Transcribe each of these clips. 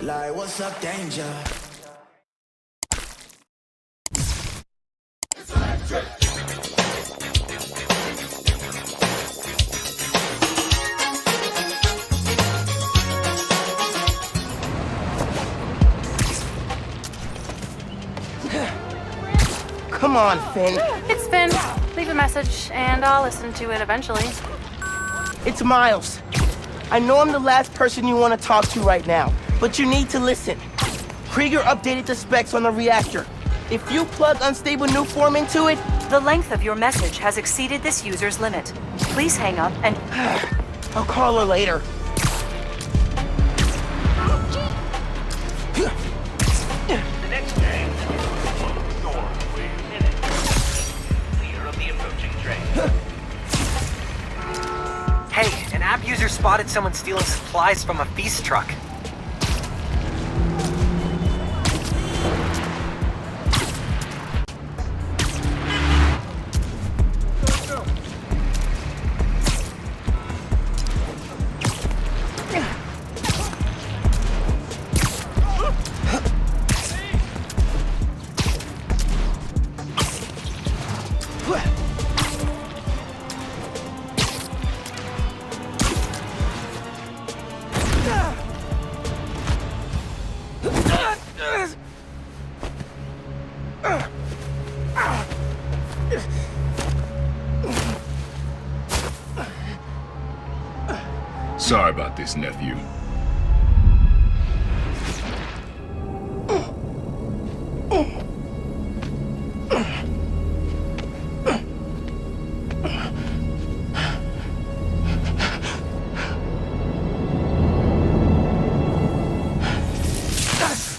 Like, what's up, danger? It's electric. Come on, Phin. It's Phin. Leave a message, and I'll listen to it eventually. It's Miles. I know I'm the last person you want to talk to right now, but you need to listen. Krieger updated the specs on the reactor. If you plug unstable Nuform into it... The length of your message has exceeded this user's limit. Please hang up and... I'll call her later. The next train storm within minutes. Clear of the approaching train. Hey, an app user spotted someone stealing supplies from a feast truck. Sorry about this, nephew.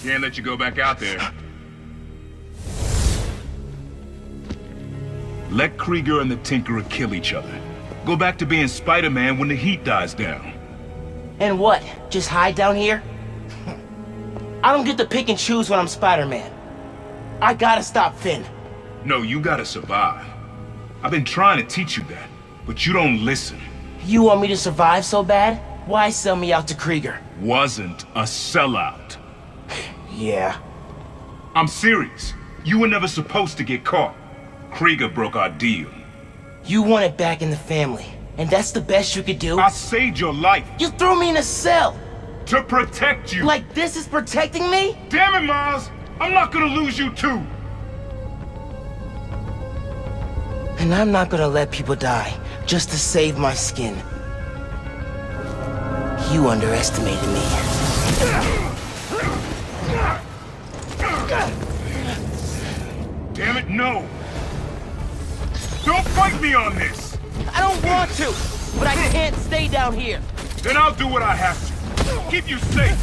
Can't let you go back out there. Let Krieger and the Tinkerer kill each other. Go back to being Spider-Man when the heat dies down. And what? Just hide down here? I don't get to pick and choose when I'm Spider-Man. I gotta stop Phin. No, you gotta survive. I've been trying to teach you that, but you don't listen. You want me to survive so bad? Why sell me out to Krieger? Wasn't a sellout. Yeah. I'm serious. You were never supposed to get caught. Krieger broke our deal. You want it back in the family, and that's the best you could do? I saved your life. You threw me in a cell! To protect you. Like this is protecting me? Damn it, Miles! I'm not gonna lose you too! And I'm not gonna let people die just to save my skin. You underestimated me. Damn it, no! Don't fight me on this! I don't want to, but I can't stay down here. Then I'll do what I have to. Keep you safe.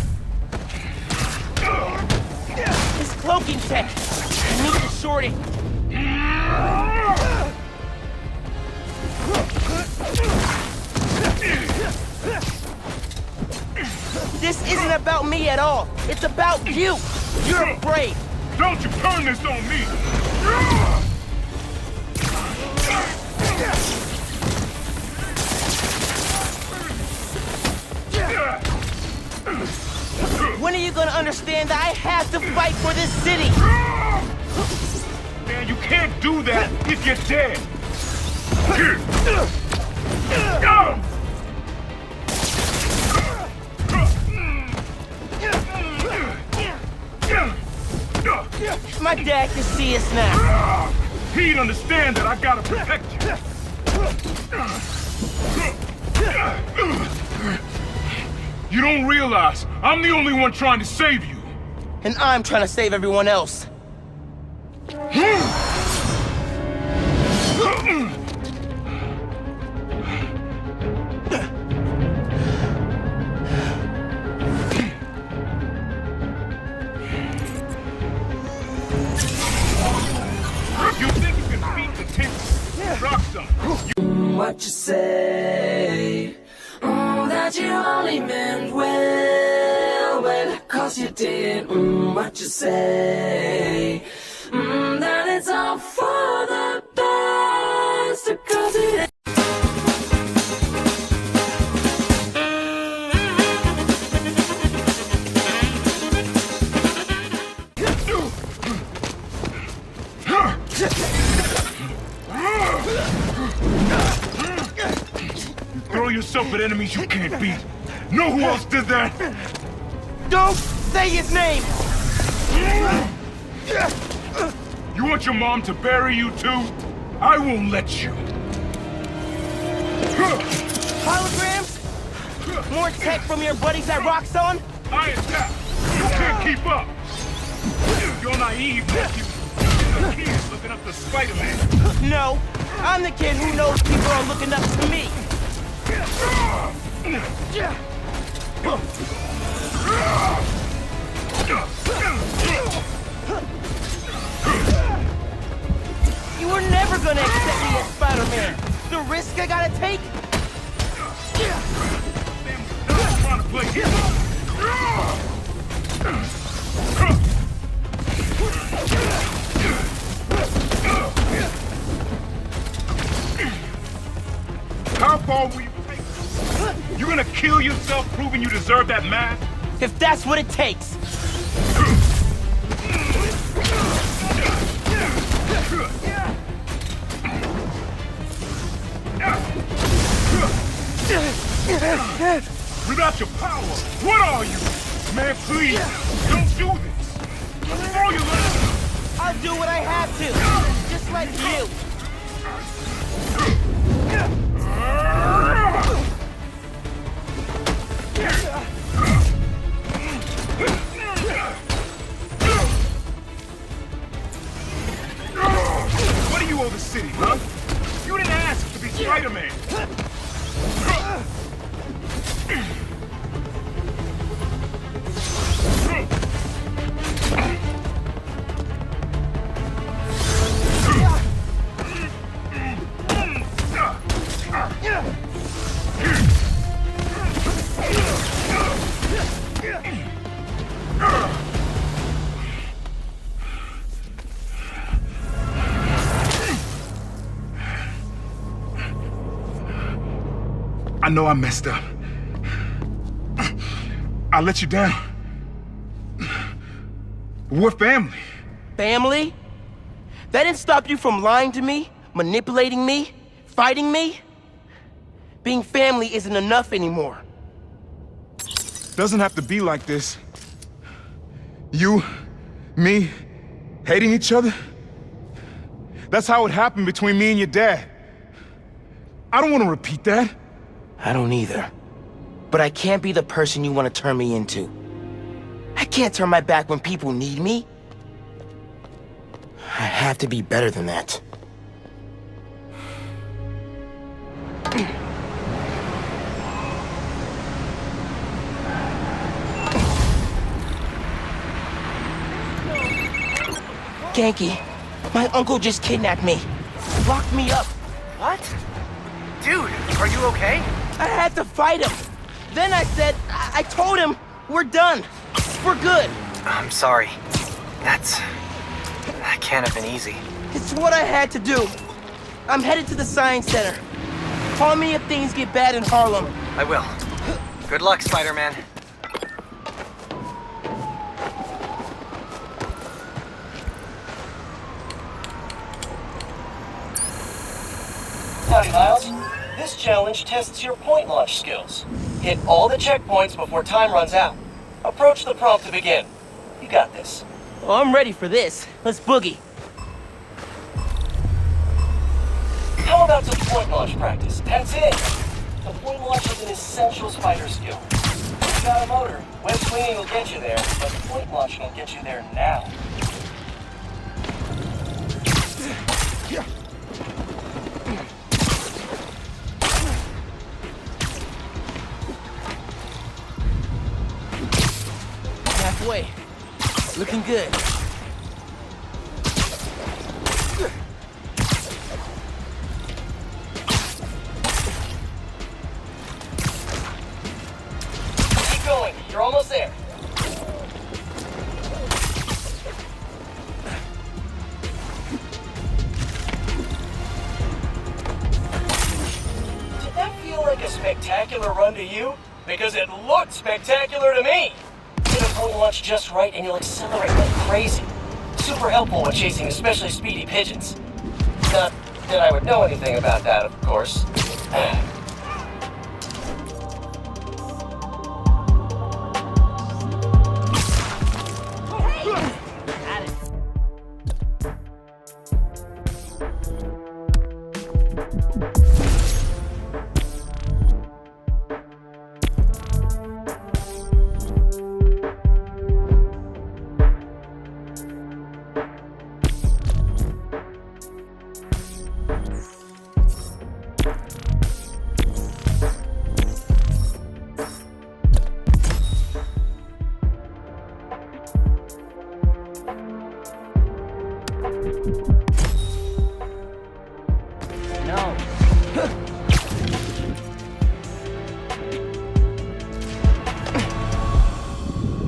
This cloaking tech, I need to short it. This isn't about me at all. It's about you. You're brave. Don't you turn this on me! When are you gonna understand that I have to fight for this city? Man, you can't do that if you're dead! My dad can see us now. He'd understand that I gotta protect you. You don't realize I'm the only one trying to save you. And I'm trying to save everyone else. You think you can beat the Tinkerer? Roxxon. What you say? That you only meant well, 'cause you did. What you say? That it's all for the best, 'cause it yourself with enemies you can't beat. Know who else did that? Don't say his name! You want your mom to bury you too? I won't let you. Holograms? More tech from your buddies at Roxxon? I adapt. You can't keep up. You're naive, nephew. You're the kid looking up to Spider-Man. No, I'm the kid who knows people are looking up to me. You were never gonna accept me as Spider-Man. The risk I gotta take? I'm trying to play hero. How far will you take us? You gonna kill yourself proving you deserve that mask? If that's what it takes. Without your power, what are you? Man, please, don't do this. Before you learn. I'll do what I have to, just like you. What do you owe the city, huh? You didn't ask to be Spider-Man. I know I messed up. I let you down. We're family. Family? That didn't stop you from lying to me, manipulating me, fighting me? Being family isn't enough anymore. Doesn't have to be like this. You, me, hating each other? That's how it happened between me and your dad. I don't want to repeat that. I don't either. But I can't be the person you want to turn me into. I can't turn my back when people need me. I have to be better than that. Genki, my uncle just kidnapped me. Locked me up. What? Dude, are you okay? I had to fight him. Then I said, I told him, we're done. We're good. I'm sorry. That can't have been easy. It's what I had to do. I'm headed to the Science Center. Call me if things get bad in Harlem. I will. Good luck, Spider-Man. Howdy, Miles. This challenge tests your point launch skills. Hit all the checkpoints before time runs out. Approach the prompt to begin. You got this. Oh, I'm ready for this. Let's boogie. How about some point launch practice? That's it. The point launch is an essential spider skill. If you got a motor, web swinging will get you there, but point launching will get you there now. Halfway. Looking good. Keep going. You're almost there. Did that feel like a spectacular run to you? Because it looked spectacular to me. Get a point launch just right and you'll accelerate like crazy. Super helpful when chasing especially speedy pigeons. Not that I would know anything about that, of course.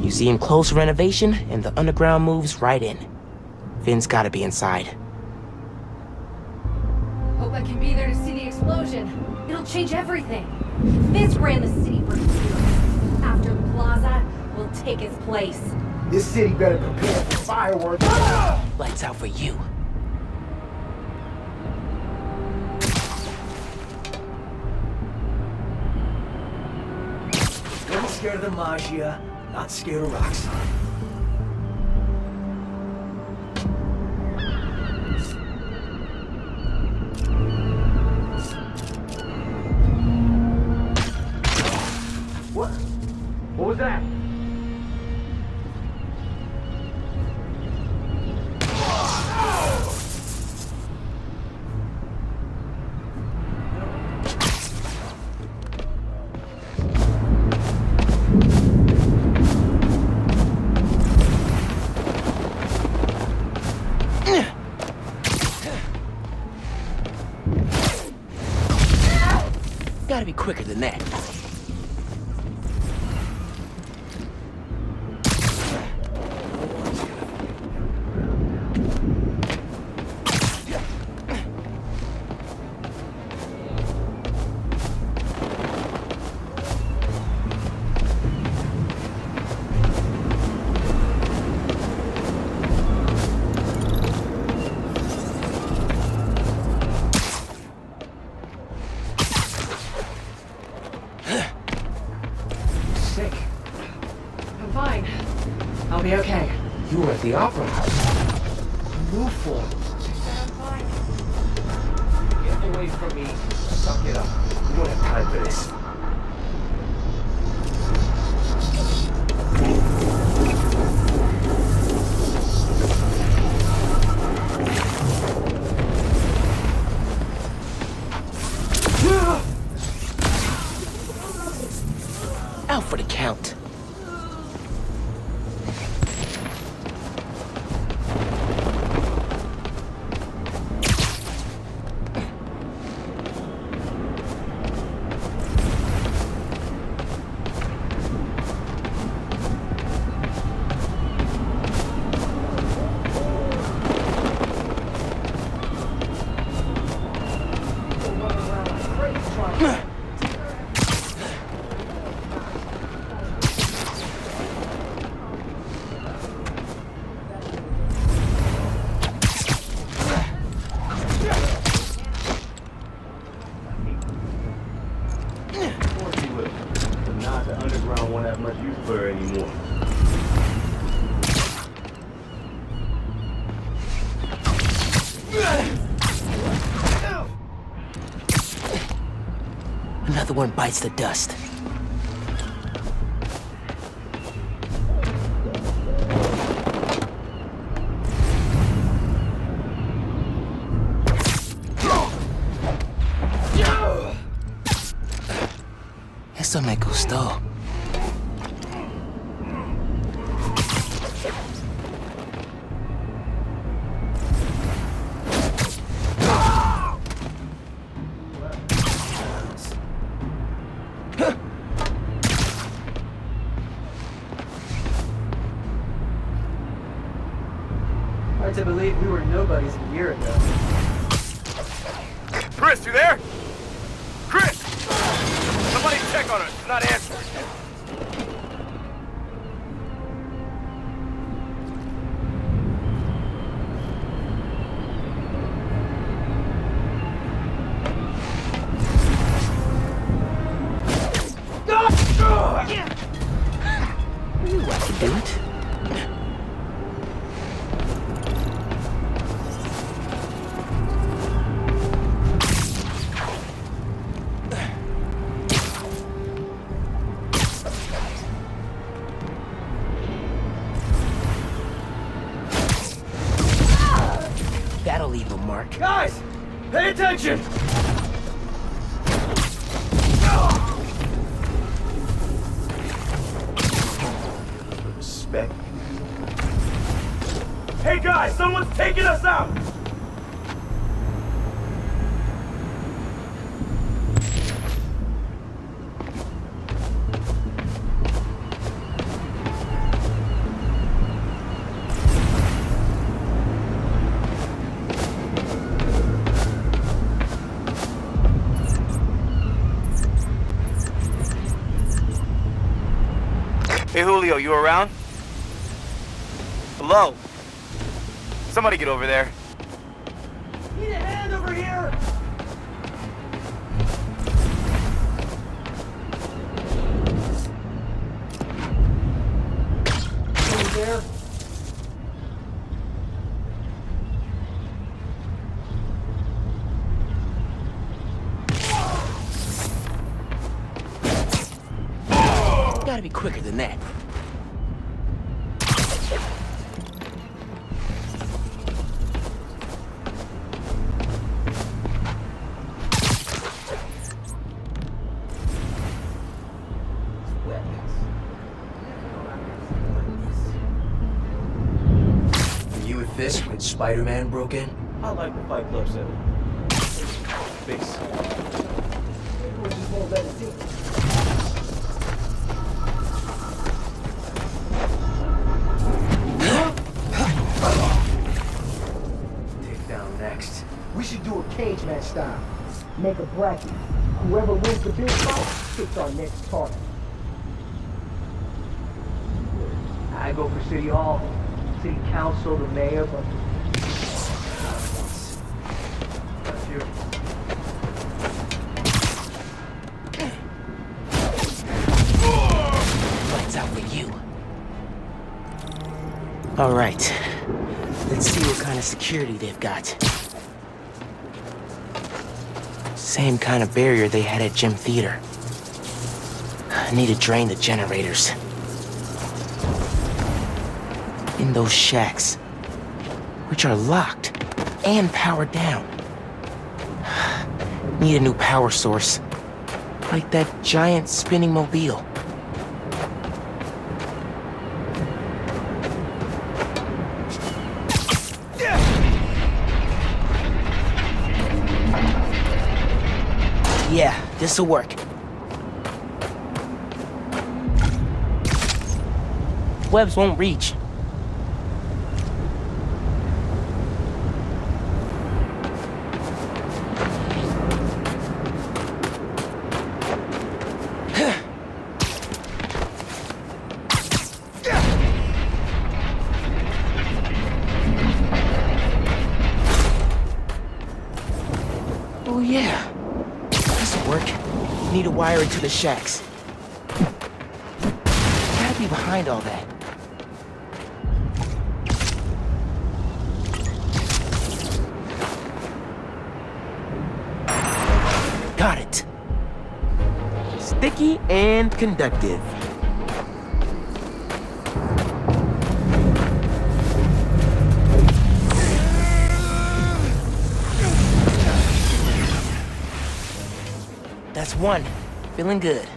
Museum closed for renovation, and the underground moves right in. Phin's gotta be inside. Hope I can be there to see the explosion. It'll change everything. Fizz ran the city for years. After Plaza will take his place. This city better prepare for fireworks. Lights out for you. I'm scared of the Magia, not scared of Roxxon. What? What was that? Gotta be quicker than that. Sick. I'm fine. I'll be okay. You were at the Opera House. Move for. Get away from me. Suck it up. We don't have time for this. Out for the count. The underground won't have much use for her anymore. Another one bites the dust. Eso me gustó. Hard to believe we were nobodies a year ago. Chris, you there? Chris! Somebody check on her. She's not answering. You I can do it. That'll leave a mark. Guys, pay attention! Respect. Hey guys, someone's taking us out! Julio, you around? Hello? Somebody get over there. Need a hand over here! Over there. Gotta be quicker than that. Were you with this when Spider-Man broke in? I like the Fight Club setting. Base. Everyone just won't let us in. Take down next. We should do a cage match style. Make a bracket. Whoever wins the big fight picks our next target. I go for City Hall, City Council, the mayor, but... That's you. Lights out for you. All right. Let's see what kind of security they've got. Same kind of barrier they had at Gym Theater. I need to drain the generators. In those shacks, which are locked and powered down. Need a new power source, like that giant spinning mobile. Yeah, this'll work. Webs won't reach. Oh yeah, this'll work. Need to wire it to the shacks. Gotta be behind all that. Got it. Sticky and conductive. That's one. Feeling good.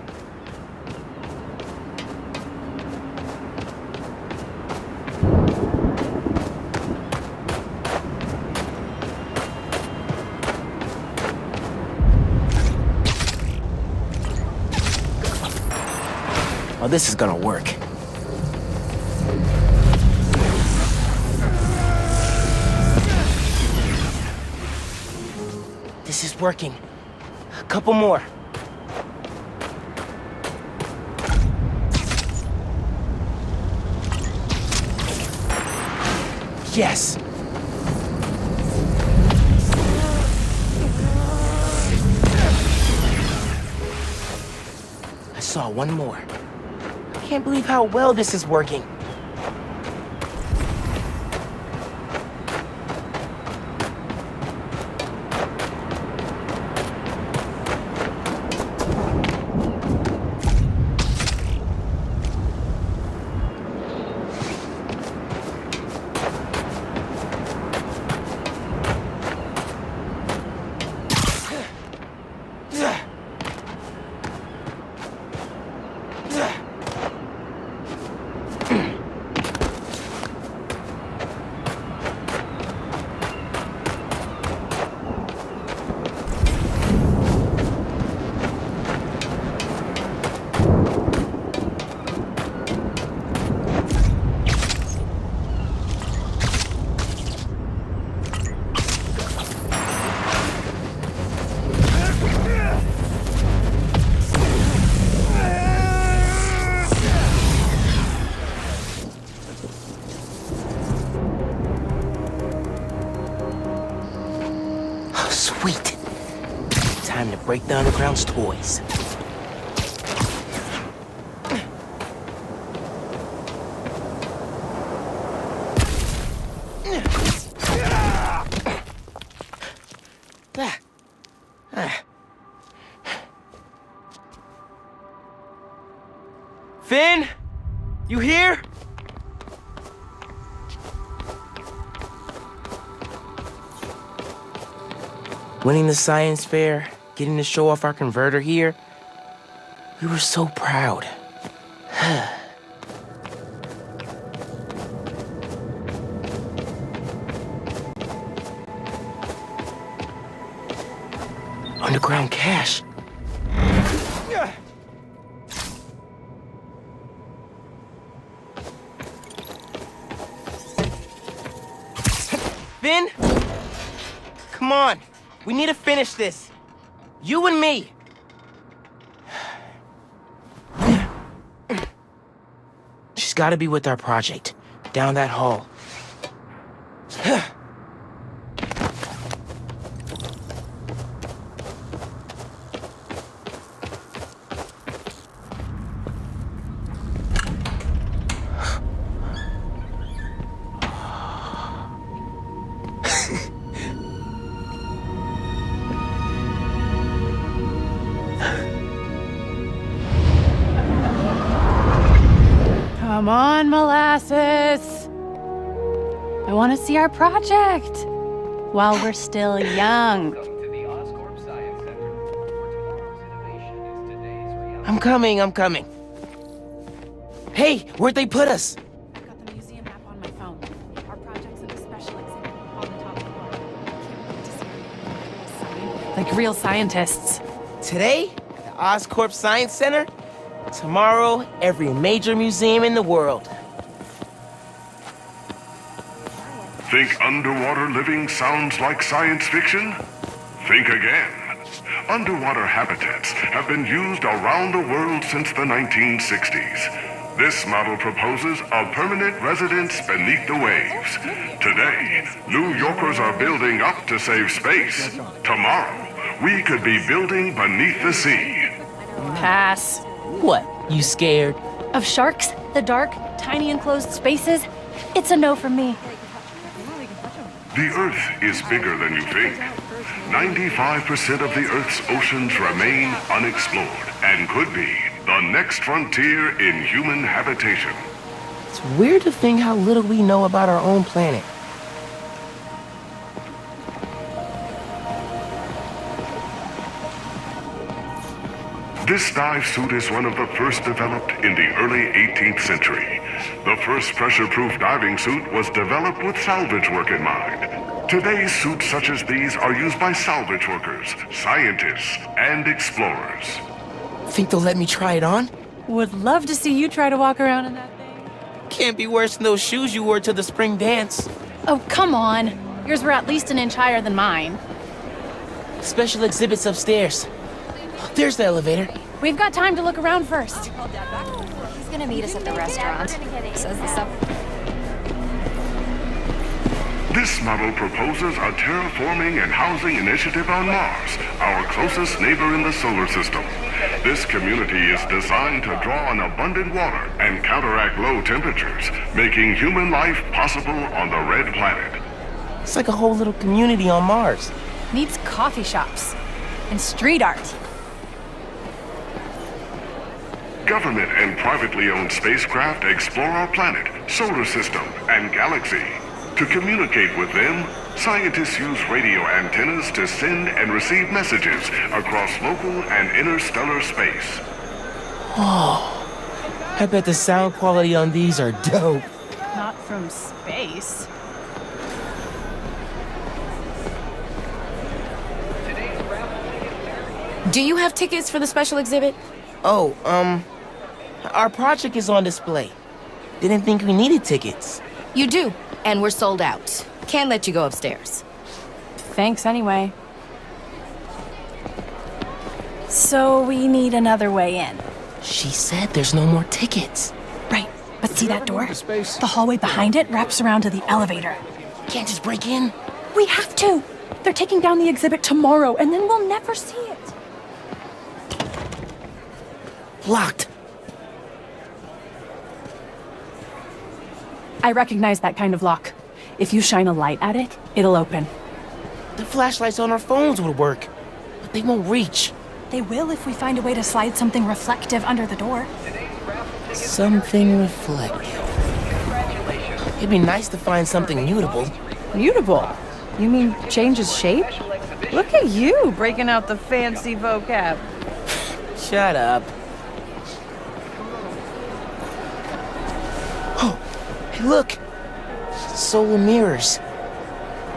Oh, this is gonna work. This is working. A couple more. Yes. I saw one more. I can't believe how well this is working. Sweet. Time to break the underground's toys. Phin? You here? Winning the science fair, getting to show off our converter here, we were so proud. Underground cache. Phin? Come on. We need to finish this. You and me. She's got to be with our project. Down that hall. Come on, Molasses. I want to see our project while we're still young. Welcome to the Oscorp Science Center, where tomorrow's innovation is today's reality. I'm coming. Hey, where'd they put us? I've got the museum app on my phone. Our project's in a special exhibit on the top floor. Can't wait to see like real scientists. Today, the Oscorp Science Center. Tomorrow, every major museum in the world. Think underwater living sounds like science fiction? Think again. Underwater habitats have been used around the world since the 1960s. This model proposes a permanent residence beneath the waves. Today, New Yorkers are building up to save space. Tomorrow, we could be building beneath the sea. Pass. What? You scared? Of sharks, the dark, tiny enclosed spaces? It's a no from me. The Earth is bigger than you think. 95% of the Earth's oceans remain unexplored and could be the next frontier in human habitation. It's weird to think how little we know about our own planet. This dive suit is one of the first developed in the early 18th century. The first pressure-proof diving suit was developed with salvage work in mind. Today's suits such as these are used by salvage workers, scientists, and explorers. Think they'll let me try it on? Would love to see you try to walk around in that thing. Can't be worse than those shoes you wore to the spring dance. Oh, come on. Yours were at least an inch higher than mine. Special exhibits upstairs. There's the elevator. We've got time to look around first. He's gonna meet us at the restaurant. Says the sub. This model proposes a terraforming and housing initiative on Mars, our closest neighbor in the solar system. This community is designed to draw on abundant water and counteract low temperatures, making human life possible on the red planet. It's like a whole little community on Mars. Needs coffee shops and street art. Government and privately owned spacecraft explore our planet, solar system, and galaxy. To communicate with them, scientists use radio antennas to send and receive messages across local and interstellar space. Oh, I bet the sound quality on these are dope. Not from space. Do you have tickets for the special exhibit? Oh, our project is on display. Didn't think we needed tickets. You do, and we're sold out. Can't let you go upstairs. Thanks anyway. So we need another way in. She said there's no more tickets. Right, but see that door? The hallway behind it wraps around to the elevator. Can't just break in. We have to. They're taking down the exhibit tomorrow, and then we'll never see it. Locked. I recognize that kind of lock. If you shine a light at it, it'll open. The flashlights on our phones would work, but they won't reach. They will if we find a way to slide something reflective under the door. Something reflective. It'd be nice to find something mutable. Mutable? You mean changes shape? Look at you breaking out the fancy vocab. Shut up. Oh, hey, look. Solar mirrors.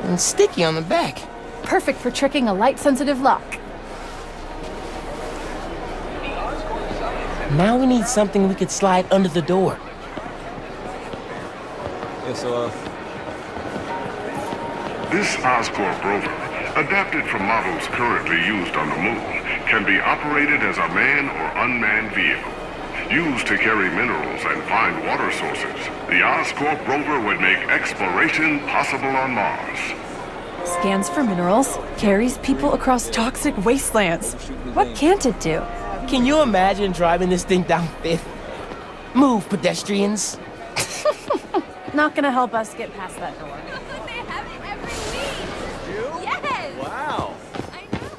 And sticky on the back. Perfect for tricking a light-sensitive lock. Now we need something we could slide under the door. Yeah, so, This Oscorp rover, adapted from models currently used on the moon, can be operated as a manned or unmanned vehicle. Used to carry minerals and find water sources, the Oscorp rover would make exploration possible on Mars. Scans for minerals, carries people across toxic wastelands. What can't it do? Can you imagine driving this thing down Fifth? Move, pedestrians. Not gonna help us get past that door. They have it every week. Yes. Wow. I know.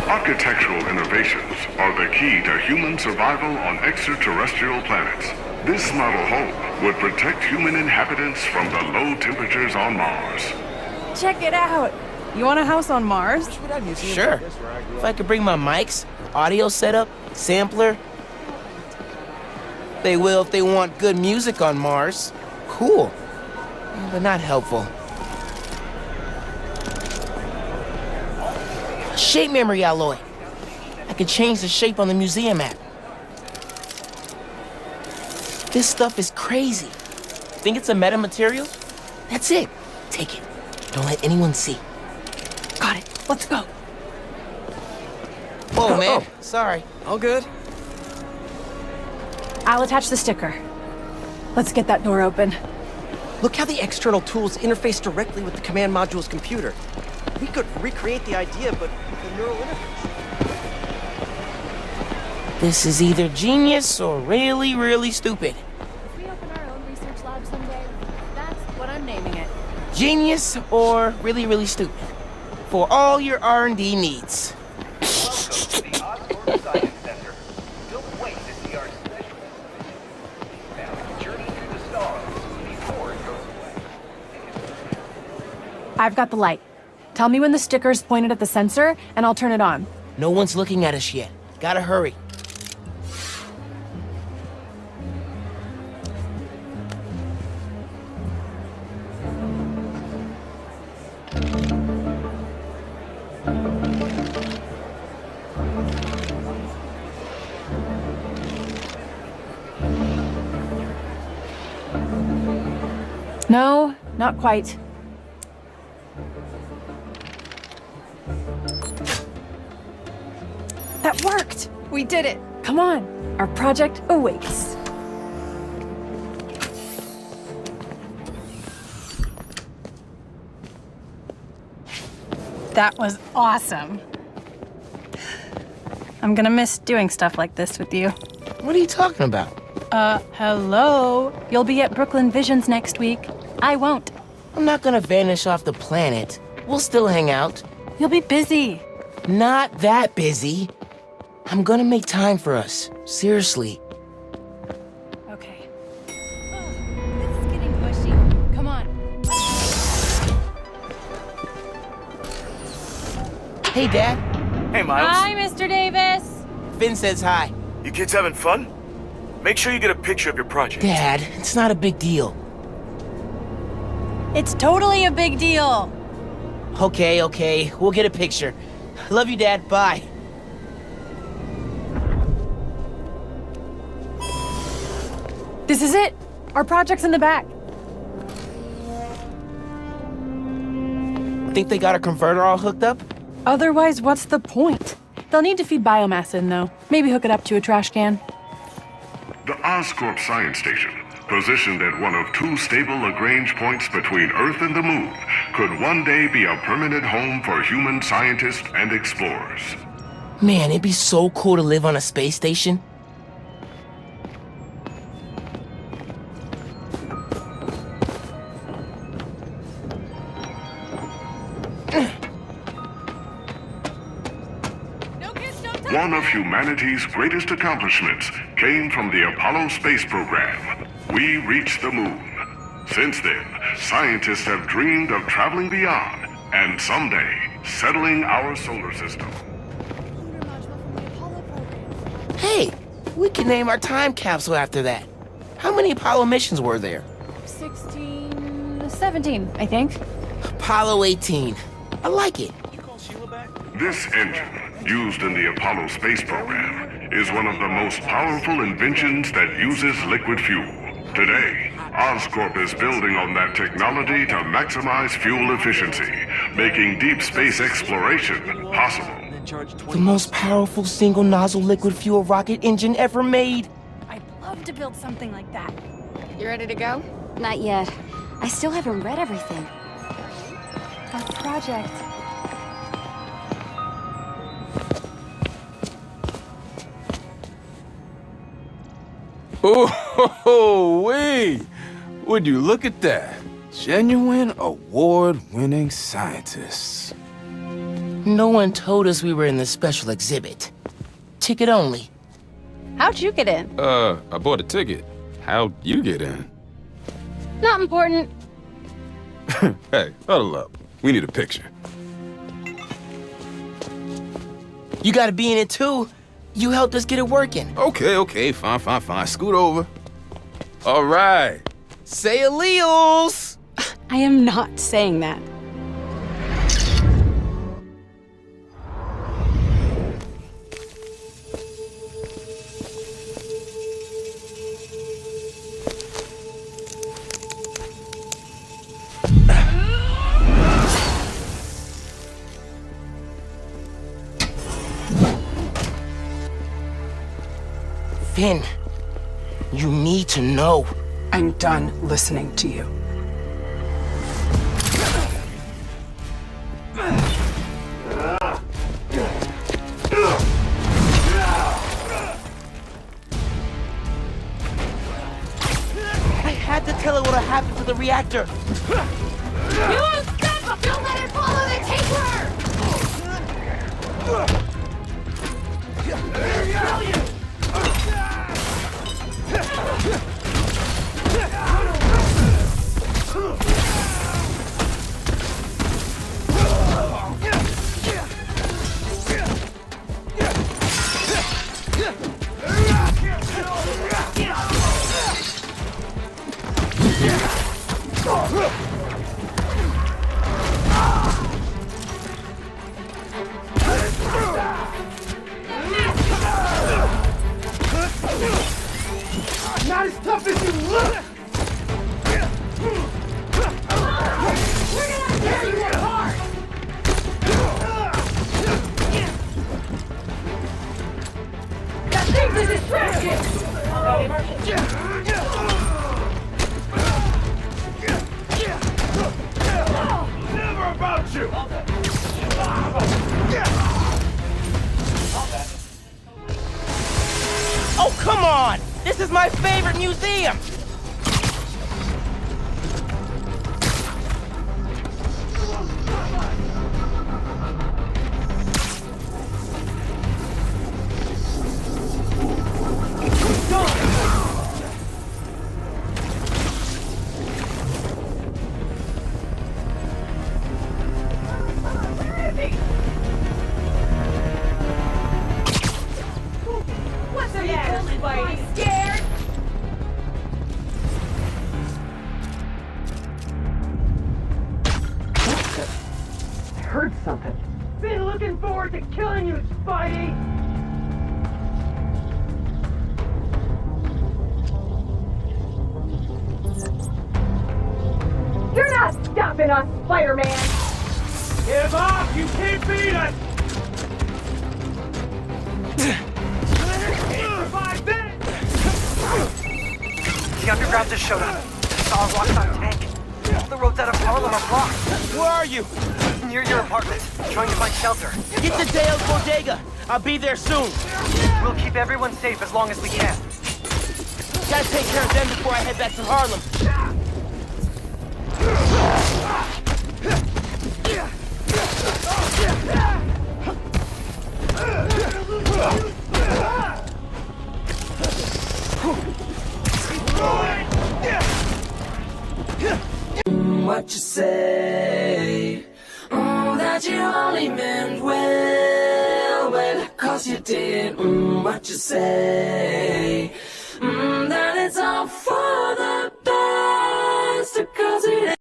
Architectural innovations are the key to human survival on extraterrestrial planets. This model home would protect human inhabitants from the low temperatures on Mars. Check it out. You want a house on Mars? Sure. If I could bring my mics, audio setup, sampler. They will if they want good music on Mars. Cool. But not helpful. Shape memory alloy. I could change the shape on the museum app. This stuff is crazy. Think it's a metamaterial? That's it. Take it. Don't let anyone see. Got it. Let's go. Whoa, man. Sorry. All good? I'll attach the sticker. Let's get that door open. Look how the external tools interface directly with the command module's computer. We could recreate the idea, but with a neural interface. This is either genius or really, really stupid. If we open our own research lab someday, that's what I'm naming it. Genius or really, really stupid. For all your R&D needs. Welcome to the Oscorp Science Center. Don't wait to see our special exhibition. Now, journey through the stars before it goes away. I've got the light. Tell me when the sticker's pointed at the sensor, and I'll turn it on. No one's looking at us yet. Gotta hurry. No, not quite. That worked! We did it! Come on, our project awaits. That was awesome. I'm gonna miss doing stuff like this with you. What are you talking about? Hello? You'll be at Brooklyn Visions next week. I won't. I'm not gonna vanish off the planet. We'll still hang out. You'll be busy. Not that busy. I'm gonna make time for us. Seriously. Okay. This is getting pushy. Come on. Hey, Dad. Hey, Miles. Hi, Mr. Davis. Phin says hi. You kids having fun? Make sure you get a picture of your project. Dad, it's not a big deal. It's totally a big deal. Okay. We'll get a picture. Love you, Dad. Bye. This is it. Our project's in the back. Think they got a converter all hooked up? Otherwise, what's the point? They'll need to feed biomass in, though. Maybe hook it up to a trash can. The Oscorp Science Station, positioned at one of two stable Lagrange points between Earth and the Moon, could one day be a permanent home for human scientists and explorers. Man, it'd be so cool to live on a space station. One of humanity's greatest accomplishments came from the Apollo space program. We reached the moon. Since then, scientists have dreamed of traveling beyond and someday settling our solar system. Hey, we can name our time capsule after that. How many Apollo missions were there? 17, I think. Apollo 18. I like it. This engine, used in the Apollo space program, is one of the most powerful inventions that uses liquid fuel. Today, Oscorp is building on that technology to maximize fuel efficiency, making deep space exploration possible. The most powerful single-nozzle liquid fuel rocket engine ever made. I'd love to build something like that. You ready to go? Not yet. I still haven't read everything. Our project. Oh, wait! Would you look at that? Genuine award-winning scientists. No one told us we were in the special exhibit. Ticket only. How'd you get in? I bought a ticket. How'd you get in? Not important. Hey, huddle up. We need a picture. You gotta be in it too. You helped us get it working. Okay, fine. Scoot over. All right. Say alleles! I am not saying that. Phin, you need to know. I'm done listening to you. I had to tell her what happened to the reactor. You won't stop up! Don't let it follow the taper! Not as tough as you look! We're gonna tear you apart! That thing's a distraction! Never about you! Oh, come on! This is my favorite museum! What's the matter, Spidey? Scared? I heard something. Been looking forward to killing you, Spidey! You're not stopping us, Spider-Man! Give up! You can't beat us! For 5 minutes! just showed up. Saw a Roxxon tank. All the roads out of Harlem are blocked. Where are you? Near your apartment. Trying to find shelter. Get to Dale's bodega. I'll be there soon. We'll keep everyone safe as long as we can. Gotta take care of them before I head back to Harlem. What you say? Oh, that you only meant well, well, 'cause you did. What you say? That it's all for the best, 'cause it ain't.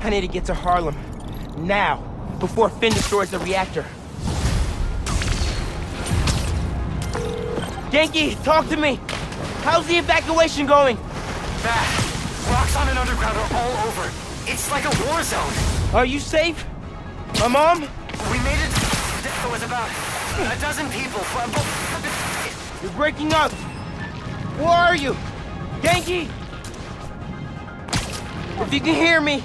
I need to get to Harlem. Now. Before Phin destroys the reactor. Yankee, talk to me. How's the evacuation going? Bad. Roxxon and Underground are all over. It's like a war zone. Are you safe? My mom? We made it. There was about a dozen people. You're breaking up. Where are you? Yankee! If you can hear me,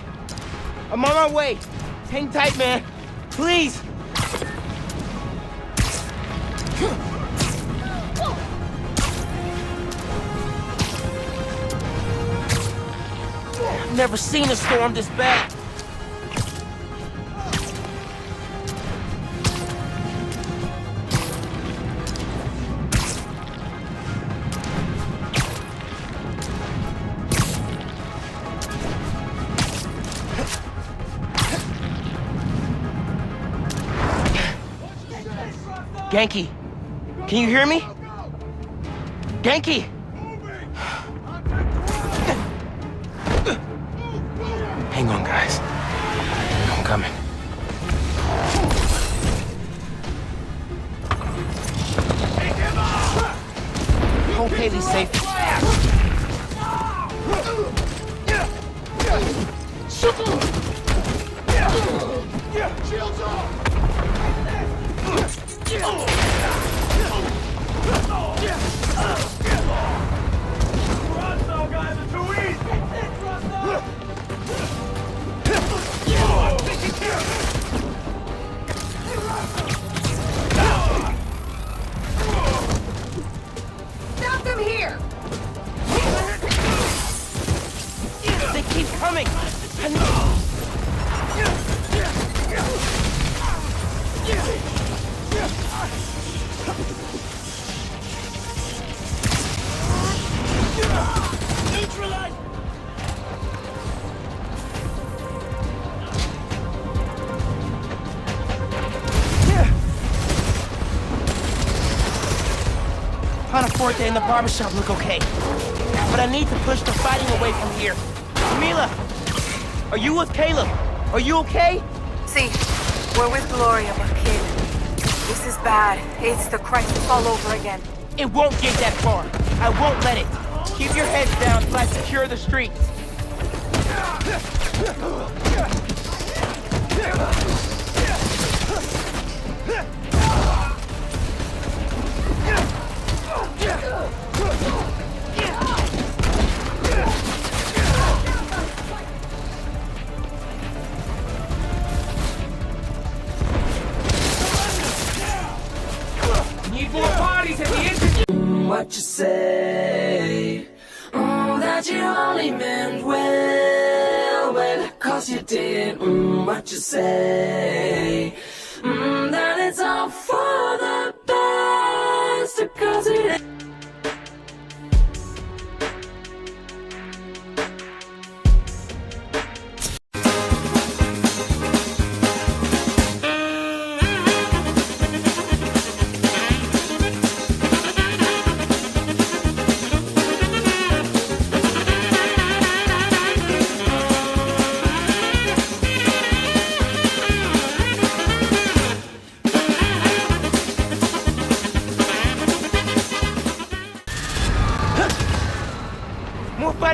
I'm on my way. Hang tight, man. Please. I've never seen a storm this bad. Yankee, can you hear me? Yankee! Hang on, guys. I'm coming. Hope Haley's safe. Shields off! Guys are too easy! Stop them here! They keep coming! Neutralize! Pianoforte and the barbershop look okay. But I need to push the fighting away from here. Camila! Are you with Caleb? Are you okay? See, we're with Gloria, but kid, this is bad. It's the crisis all over again. It won't get that far. I won't let it. Keep your heads down till I secure the streets. Need more bodies at the engine. What you say? Oh, that you only meant well, well, 'cause you did. What you say? That it's all for the best, 'cause it ain't.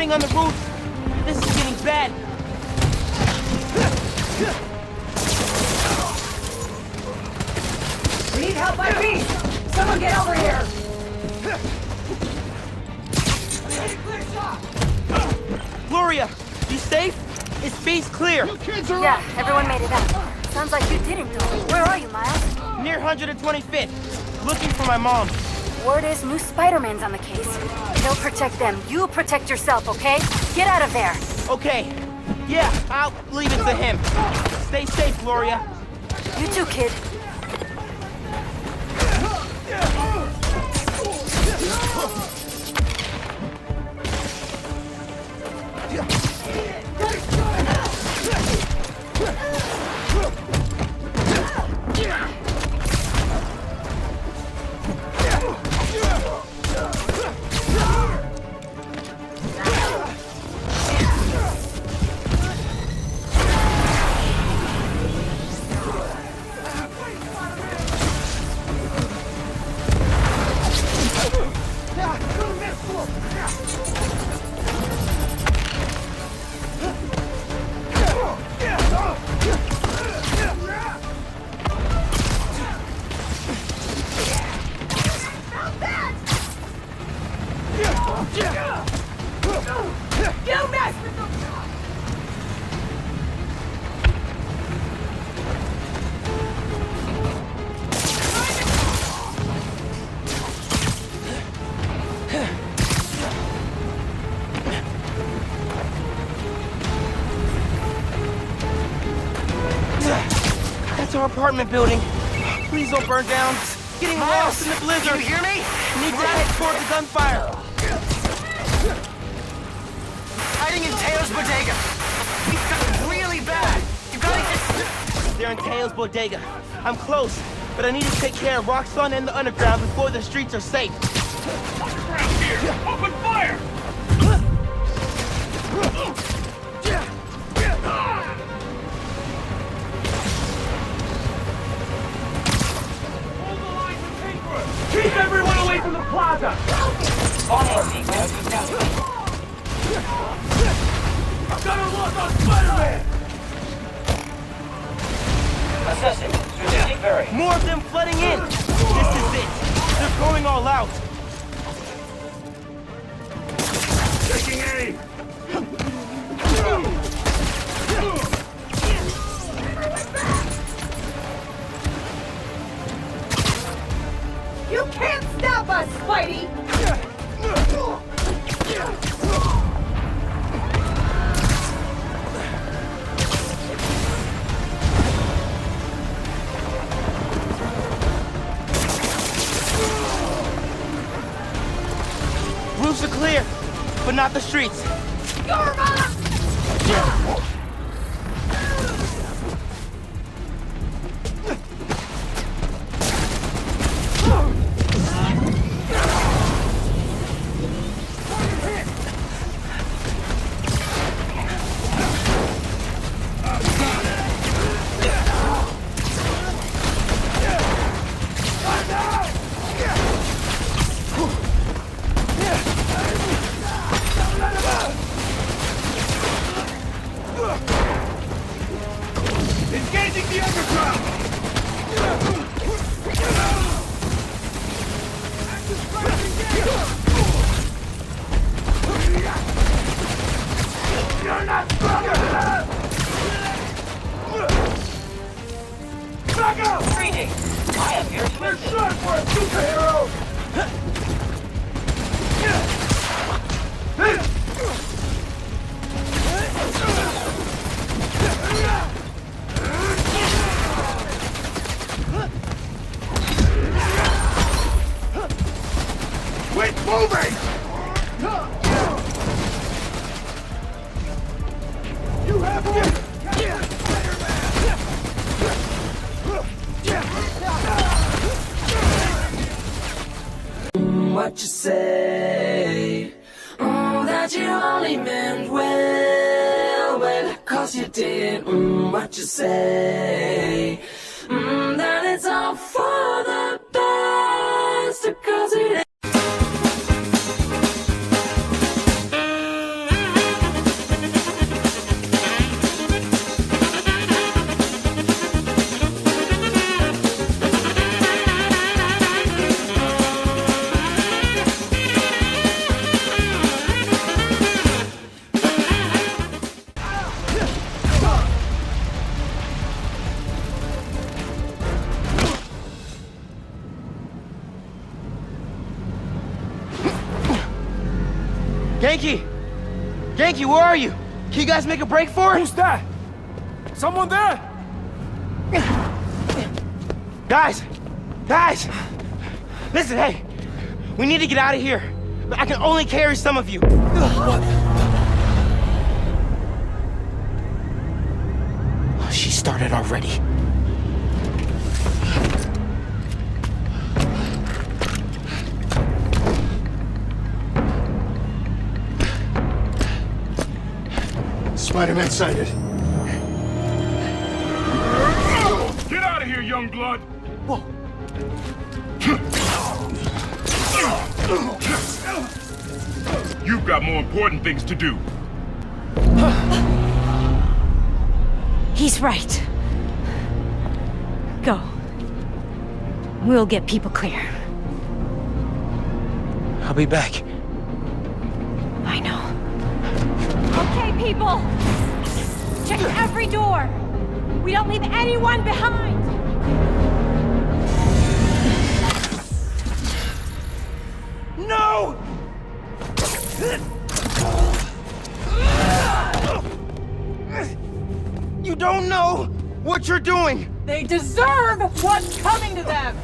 fighting on the roof. This is getting bad. We need help by Phin! Someone get over here! Gloria, you safe? Is space clear? Yeah, everyone made it out. Sounds like you didn't though. Where are you, Miles? Near 125th. Looking for my mom. Word is new Spider-Man's on the case. He'll protect them. You protect yourself, okay? Get out of there. Okay. Yeah, I'll leave it to him. Stay safe, Gloria. You too, kid. That's our apartment building. Please don't burn down. Getting lost in the blizzard. Can you hear me? Need to head toward the gunfire. Hiding in Teo's bodega. He's got really bad. You gotta get... They're in Teo's bodega. I'm close, but I need to take care of Roxxon and the underground before the streets are safe. Underground here! Open fire! Keep everyone away from the plaza! Almost, I've got a lock on Spider-Man! Assessing. Strategic bearing. More of them flooding in. This is it. They're going all out. Taking aim! You can't stop us, Spidey! Roofs are clear, but not the streets. Engaging the underground! You're not strong enough! Back up! Greeting. I am here to We're assist. short for a superhero! Quit moving! You have to... What you say? Oh, that you only meant well, well, 'cause you did. What you say? That it's all for the best, 'cause it Genki! Genki, where are you? Can you guys make a break for it? Who's that? Someone there? Guys! Guys! Listen, hey! We need to get out of here. But I can only carry some of you. What? She started already. Spider-Man sighted. Get out of here, young blood! Whoa. You've got more important things to do. He's right. Go. We'll get people clear. I'll be back. I know. Okay, people! Check every door! We don't leave anyone behind! No! You don't know what you're doing! They deserve what's coming to them!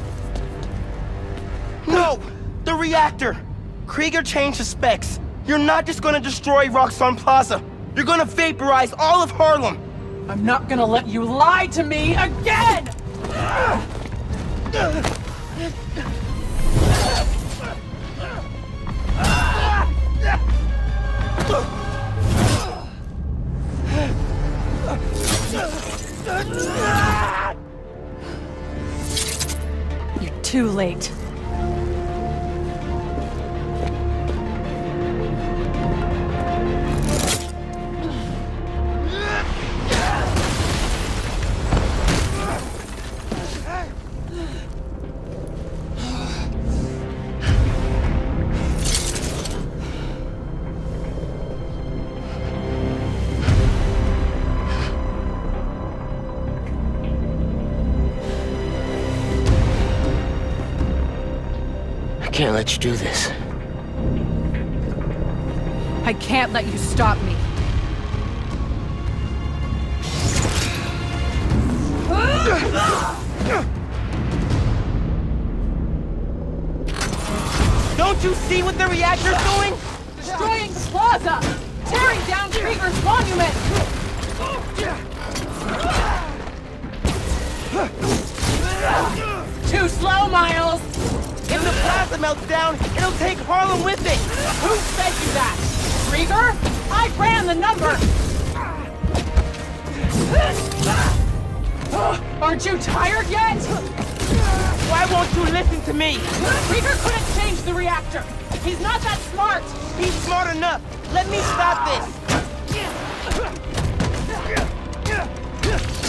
No! The reactor! Krieger changed the specs. You're not just gonna destroy Roxxon Plaza. You're gonna vaporize all of Harlem! I'm not gonna let you lie to me again! You're too late. I can't let you do this. I can't let you stop me. Don't you see what the reactor's doing? Destroying the plaza! Tearing down Krieger's monument! Too slow, Miles! If the plaza melts down, it'll take Harlem with it! Who said you that? Krieger? I ran the numbers! Aren't you tired yet? Why won't you listen to me? Krieger couldn't change the reactor! He's not that smart! He's smart enough! Let me stop this!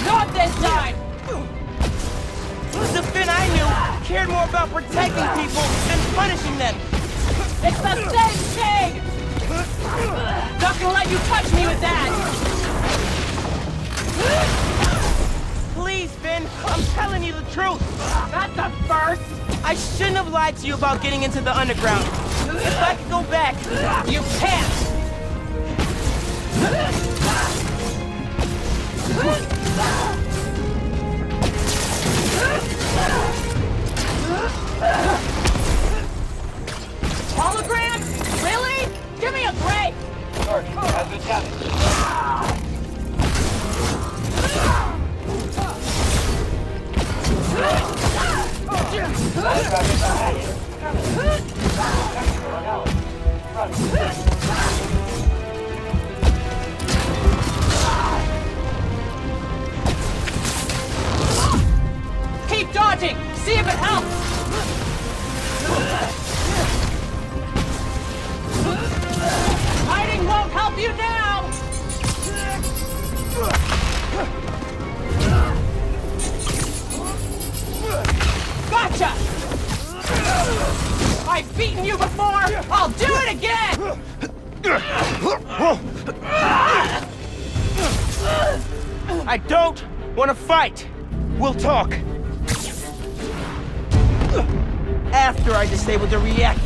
Not this time! The Phin I knew cared more about protecting people than punishing them! It's the same thing! Not gonna let you touch me with that! Please, Phin, I'm telling you the truth! That's a first! I shouldn't have lied to you about getting into the underground. If I could go back... You can't! Hologram? Really? Give me a break! Target has been damaged. Keep dodging! See if it helps! Hiding won't help you now! Gotcha! I've beaten you before! I'll do it again! I don't want to fight! We'll talk! After I disable the reactor.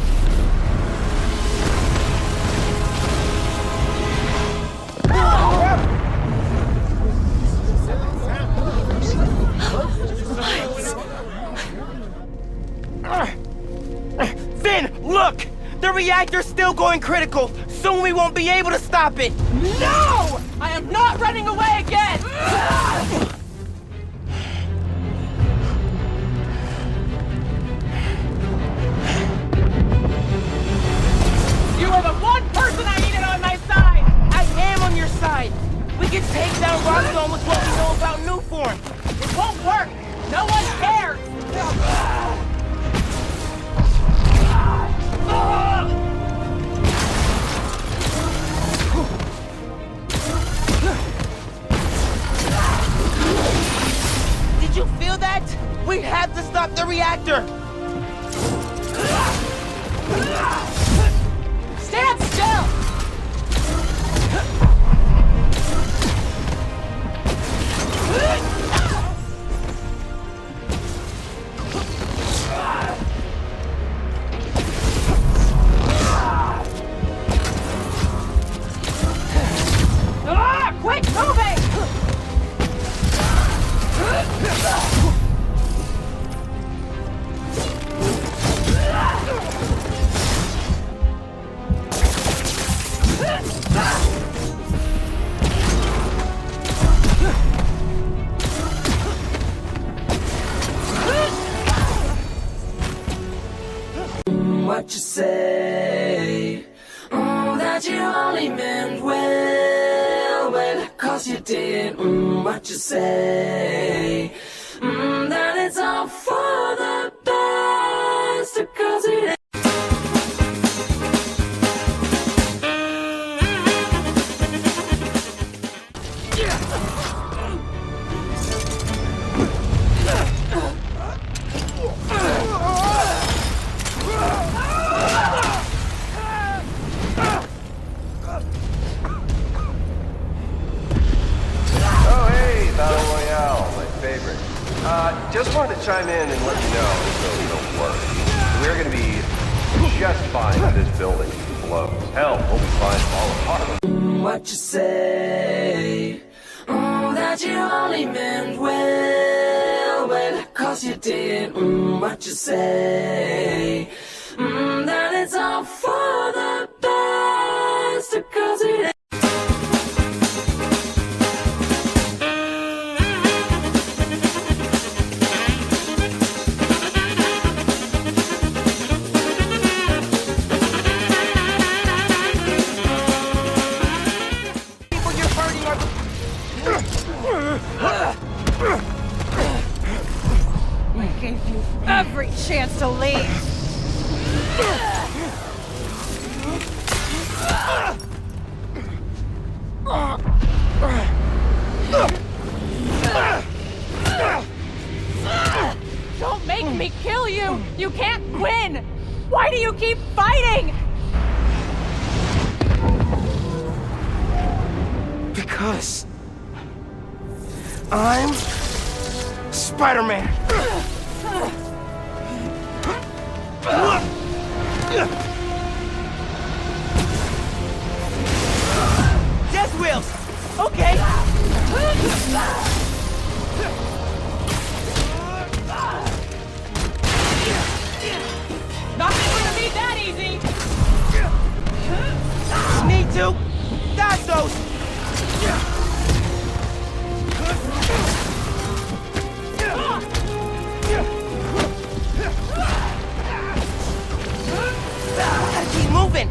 Phin, look! The reactor's still going critical. Soon we won't be able to stop it. No! I am not running away again! You are the one person I needed on my side! I am on your side. We can take down Roxxon with what we know about Newform. It won't work! No one cares! Did you feel that? We have to stop the reactor! Stand still! Quick, moving! What you say? Oh, that you only meant well, well, 'cause you did. What you say? That it's all for the best, 'cause it ain't. Just wanted to chime in and let you know, so don't worry. We're gonna be just fine if this building blows. Hell, we'll be fine if all apart. What you say? Oh, that you only meant well, well, 'cause you did. What you say? That it's all for the best, 'cause it ain't. I gave you every chance to leave! Don't make me kill you! You can't win! Why do you keep fighting? Because I'm Spider-Man. Death wheels. Okay. Nothing's gonna be that easy! Need to dodge those. Gotta keep moving.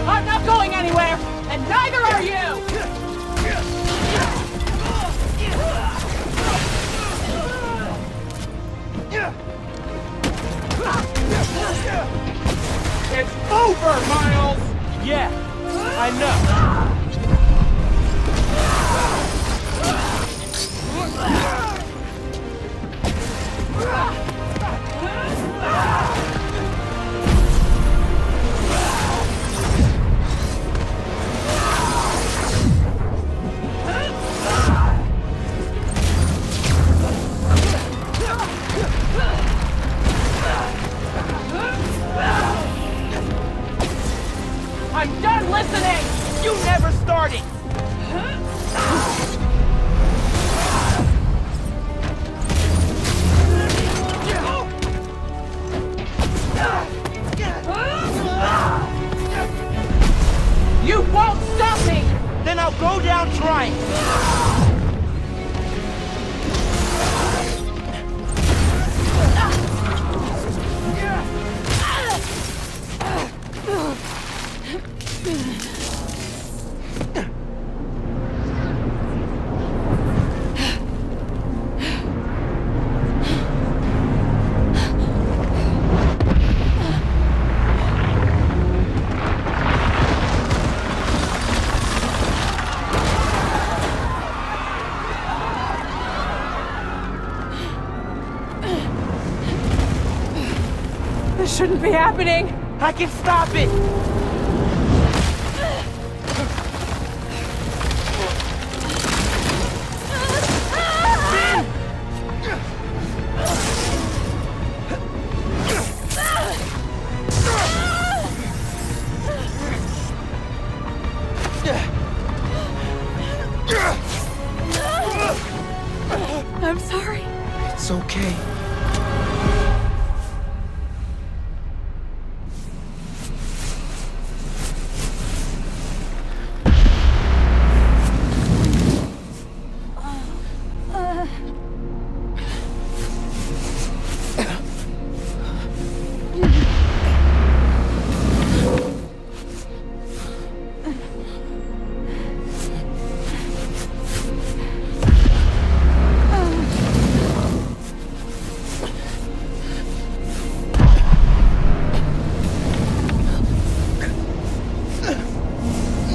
I'm not going anywhere, and neither are you! It's over, Miles! Yeah, I know. listening! You never started! You won't stop me! Then I'll go down trying! This shouldn't be happening! I can stop it! I'm sorry. It's okay.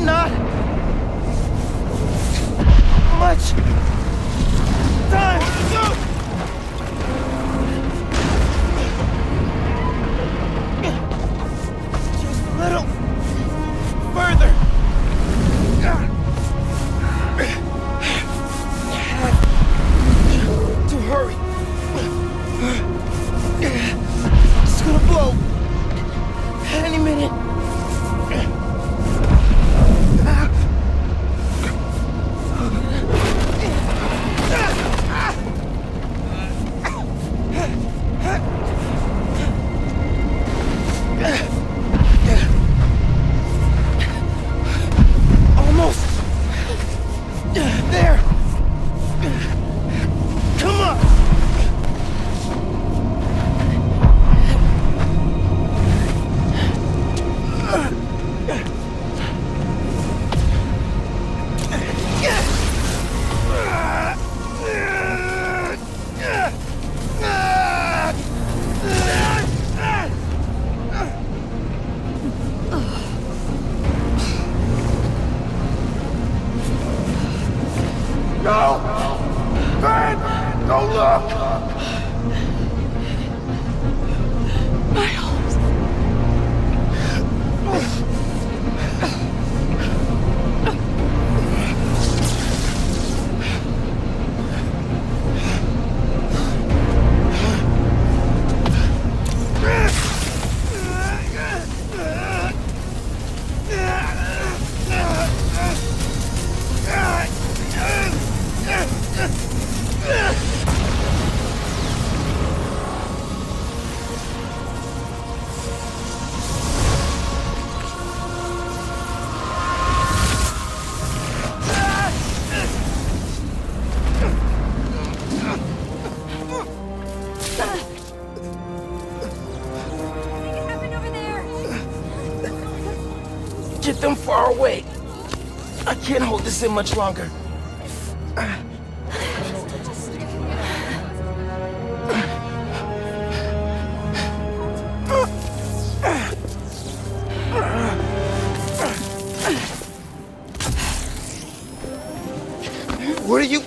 Not much time to go. Just a little further. Have to hurry. It's gonna blow any minute. Almost there. Come on. No! Phin! Don't look! Miles. Get them far away. I can't hold this in much longer. What are you...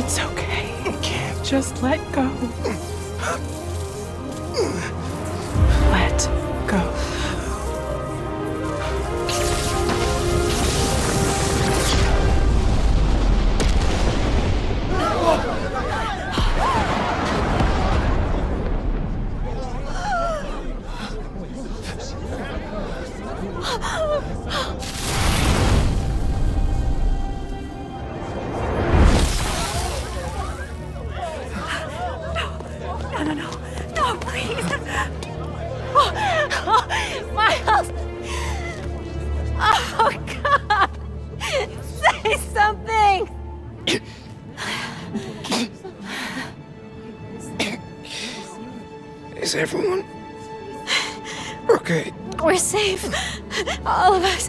It's okay. Just let go. Let go. Miles! Oh, God! Say something! Is everyone okay? We're safe. All of us.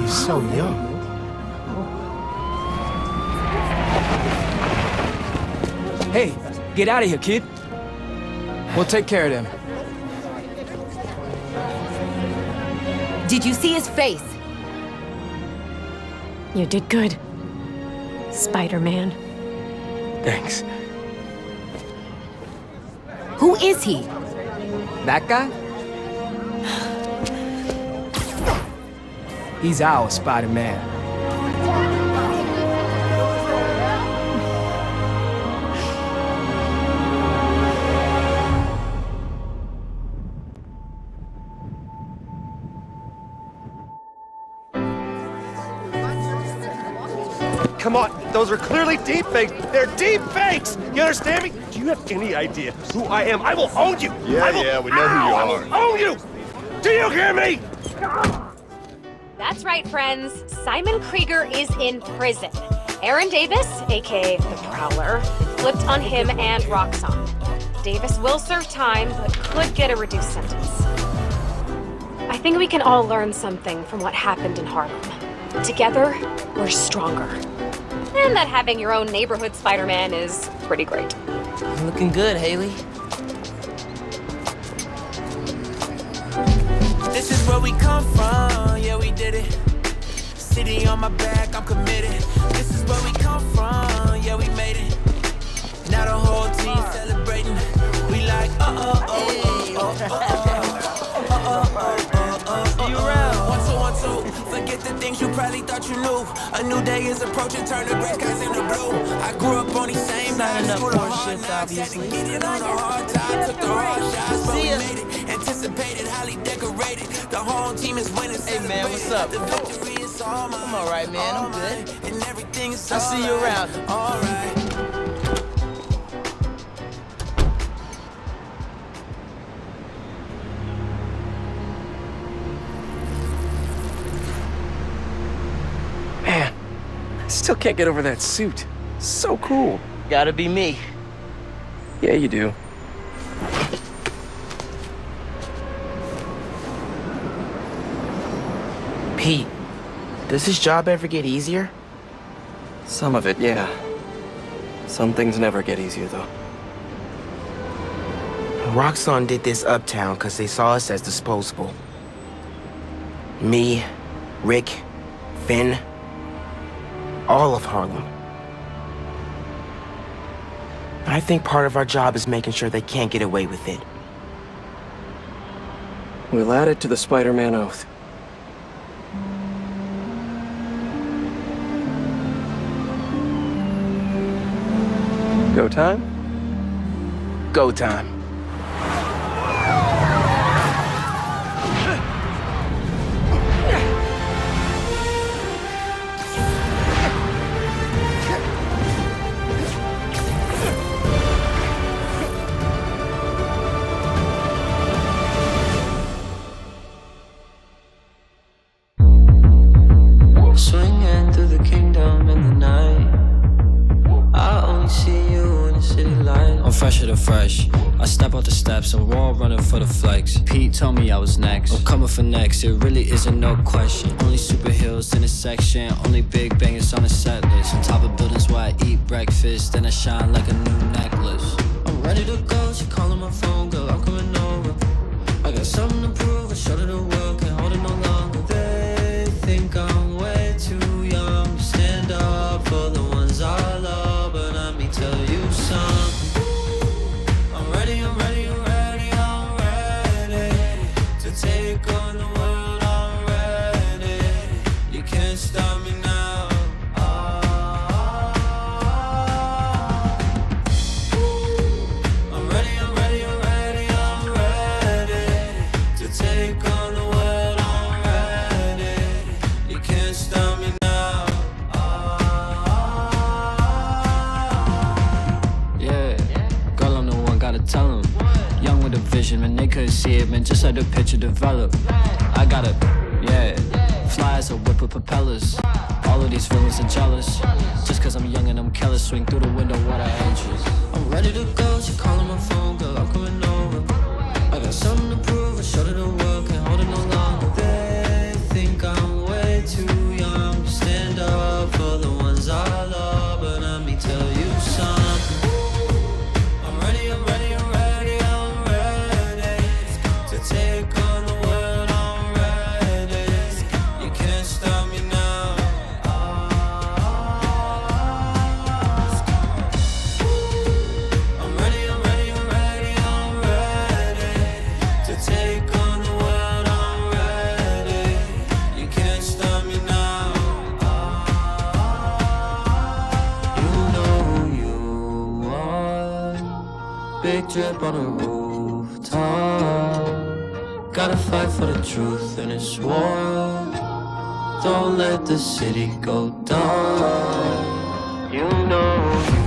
So young. Hey, get out of here, kid. We'll take care of them. Did you see his face? You did good, Spider-Man. Thanks. Who is he? That guy? He's our Spider-Man. Come on, those are clearly deep fakes. They're deep fakes. You understand me? Do you have any idea who I am? I will own you. Yeah, we know who you I are. will own you. Do you hear me? That's right, friends. Simon Krieger is in prison. Aaron Davis, aka the Prowler, flipped on him and Roxxon. Davis will serve time, but could get a reduced sentence. I think we can all learn something from what happened in Harlem. Together, we're stronger. And that having your own neighborhood Spider-Man is pretty great. Looking good, Haley. This is where we come from, yeah, we did it. City on my back, I'm committed. This is where we come from, yeah, we made it. Now the whole team celebrating. We like, See you around. 1, 2, 1, 2. Forget the things you probably thought you knew. A new day is approaching, turn the gray skies into blue. I grew up on these same lines, school of hard knocks. Had to get it on the hard time, took the hard shots, but we made it. Anticipated, highly decorated. The whole team is winning. Hey man, what's up? The victory is all mine. I'm alright, man. I'm good. And everything is I'll see you around. Alright. Man, I still can't get over that suit. So cool. Gotta be me. Yeah, you do. Pete, does this job ever get easier? Some of it, yeah. Some things never get easier, though. Roxxon did this uptown because they saw us as disposable. Me, Rick, Phin, all of Harlem. I think part of our job is making sure they can't get away with it. We'll add it to the Spider-Man oath. Go time? Go time. Swinging through the kingdom in the night. I only see you in the city light. I'm fresher than fresh. I step out the steps, I'm raw running for the flex. Pete told me I was next. I'm coming for next, it really isn't no question. Only superheroes in this section, only big bangers on the set list. On top of buildings where I eat breakfast, then I shine like a new necklace. I'm ready to go, she calling my phone, girl, I'm coming over. gotta tell them. Young with a vision, man, they couldn't see it, man, just let the picture develop. I gotta, yeah, fly as a whip with propellers. All of these feelings are jealous. Just cause I'm young and I'm careless, swing through the window, what I interest. I'm ready to go, she calling my phone, girl, I'm coming over. I got something to prove, I showed it the world, can't hold it no longer. They think I'm way too young to stand up for the ones I love, but let me tell you something. I'm ready, I'm ready, I'm ready, I'm ready to take on the world, I'm ready. You can't stop me now. I'm ready, I'm ready, I'm ready, I'm ready to take on the world, I'm ready. You can't stop me now. You know who you are. Big drip on the rooftop. Gotta fight for the truth in this war. Don't let the city go down. You know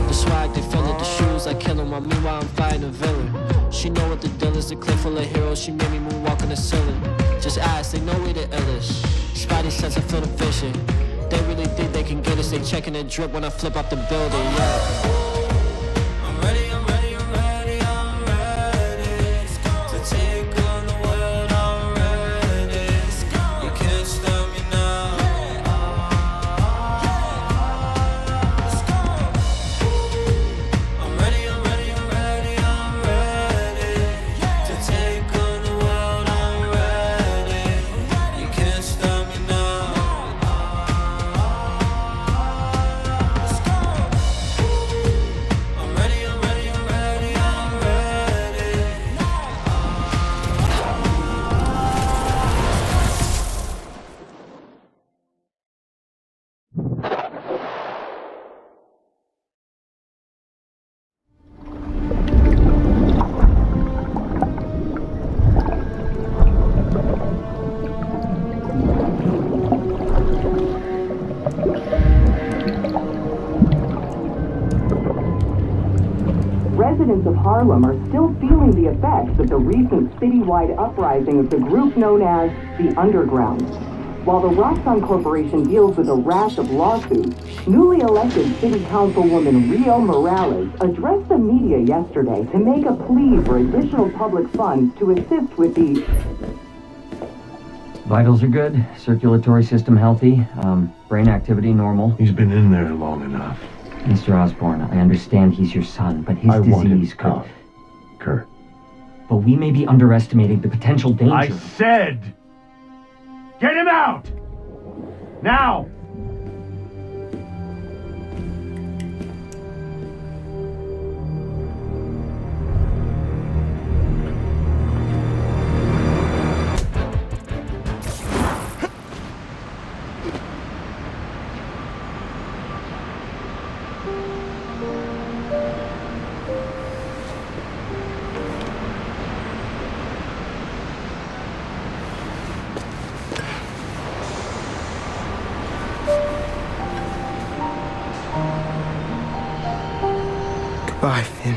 the swag, they feel it, the shoes, I kill 'em. While meanwhile I'm fighting a villain. She know what the deal is, the clip full of heroes. She made me moonwalk on the ceiling. Just ask, they know we the illest. Spidey sense, I feel the vision. They really think they can get us. They checking the drip when I flip off the building, yeah. I'm ready, I'm ready, I'm ready, I'm ready to take on the world, I'm ready. You can't stop me now. I'm ready, I'm ready, I'm ready, I'm ready to take on the world, I'm ready. You can't stop me now. I'm ready, I'm ready, I'm ready, I'm ready. Residents of Harlem are still feeling the effects of the recent citywide uprising of the group known as the Underground. While the Roxxon Corporation deals with a rash of lawsuits, newly elected City Councilwoman Rio Morales addressed the media yesterday to make a plea for additional public funds to assist with the... Vitals are good, circulatory system healthy, brain activity normal. He's been in there long enough. Mr. Osborne, I understand he's your son, but his I want him disease could... out. Kurt. But we may be underestimating the potential danger. I said, get him out! Now! Goodbye, Phin.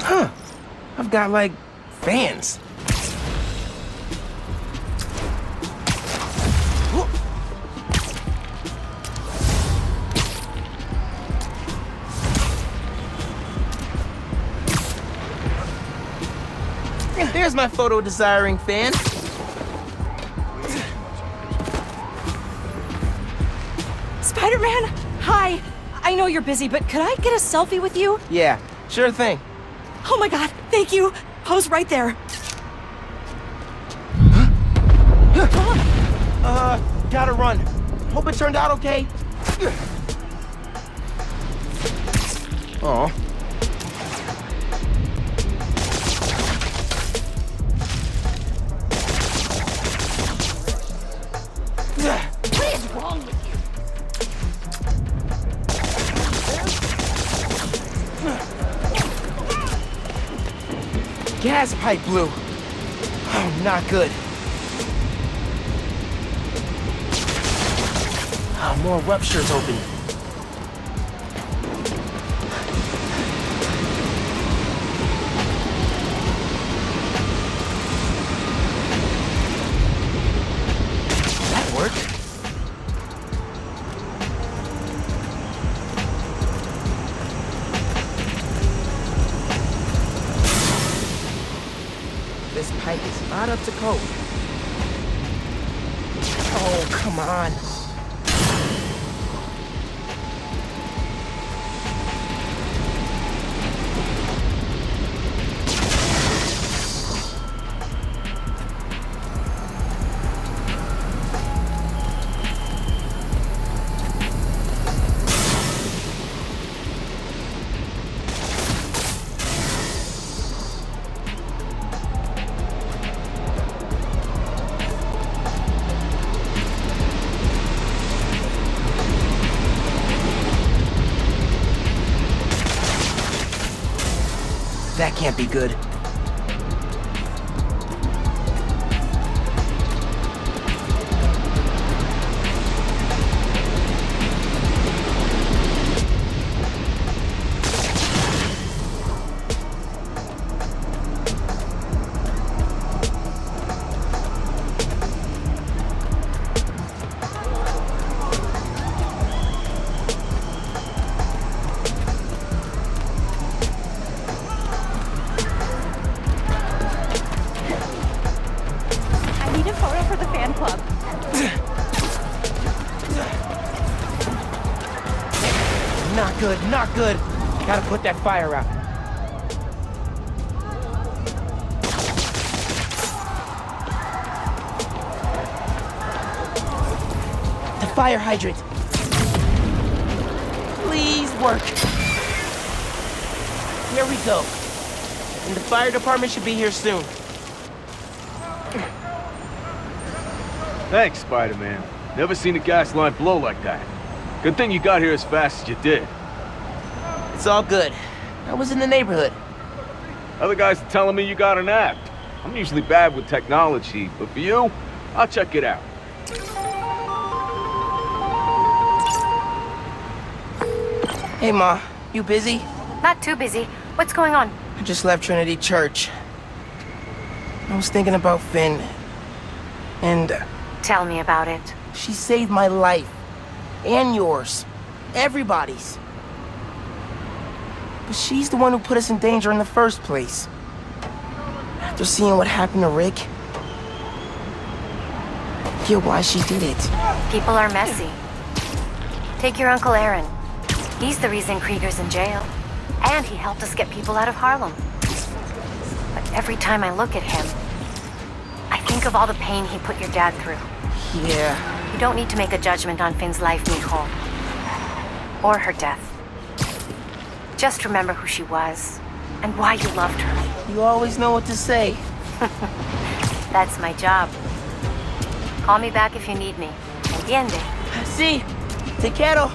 Huh. I've got, like, fans. There's my photo-desiring fan. Spider-Man, hi. I know you're busy, but could I get a selfie with you? Yeah, sure thing. Oh my god, thank you. Pose right there. Huh? Gotta run. Hope it turned out okay. Oh. What is wrong with you? Gas pipe blew. Oh, not good. Oh, more ruptures open. That worked. This pipe is not up to code. Oh, come on. That can't be good. Not good, not good. Gotta put that fire out. The fire hydrant. Please work. Here we go. And the fire department should be here soon. Thanks, Spider-Man. Never seen a gas line blow like that. Good thing you got here as fast as you did. It's all good. I was in the neighborhood. Other guys are telling me you got an app. I'm usually bad with technology, but for you, I'll check it out. Hey, Ma. You busy? Not too busy. What's going on? I just left Trinity Church. I was thinking about Phin. And... Tell me about it. She saved my life. And yours. Everybody's. But she's the one who put us in danger in the first place. After seeing what happened to Rick, I feel why she did it. People are messy. Take your Uncle Aaron. He's the reason Krieger's in jail. And he helped us get people out of Harlem. But every time I look at him, I think of all the pain he put your dad through. Yeah. You don't need to make a judgment on Finn's life, mijo. Or her death. Just remember who she was, and why you loved her. You always know what to say. That's my job. Call me back if you need me. Entiende? Si. Te quiero.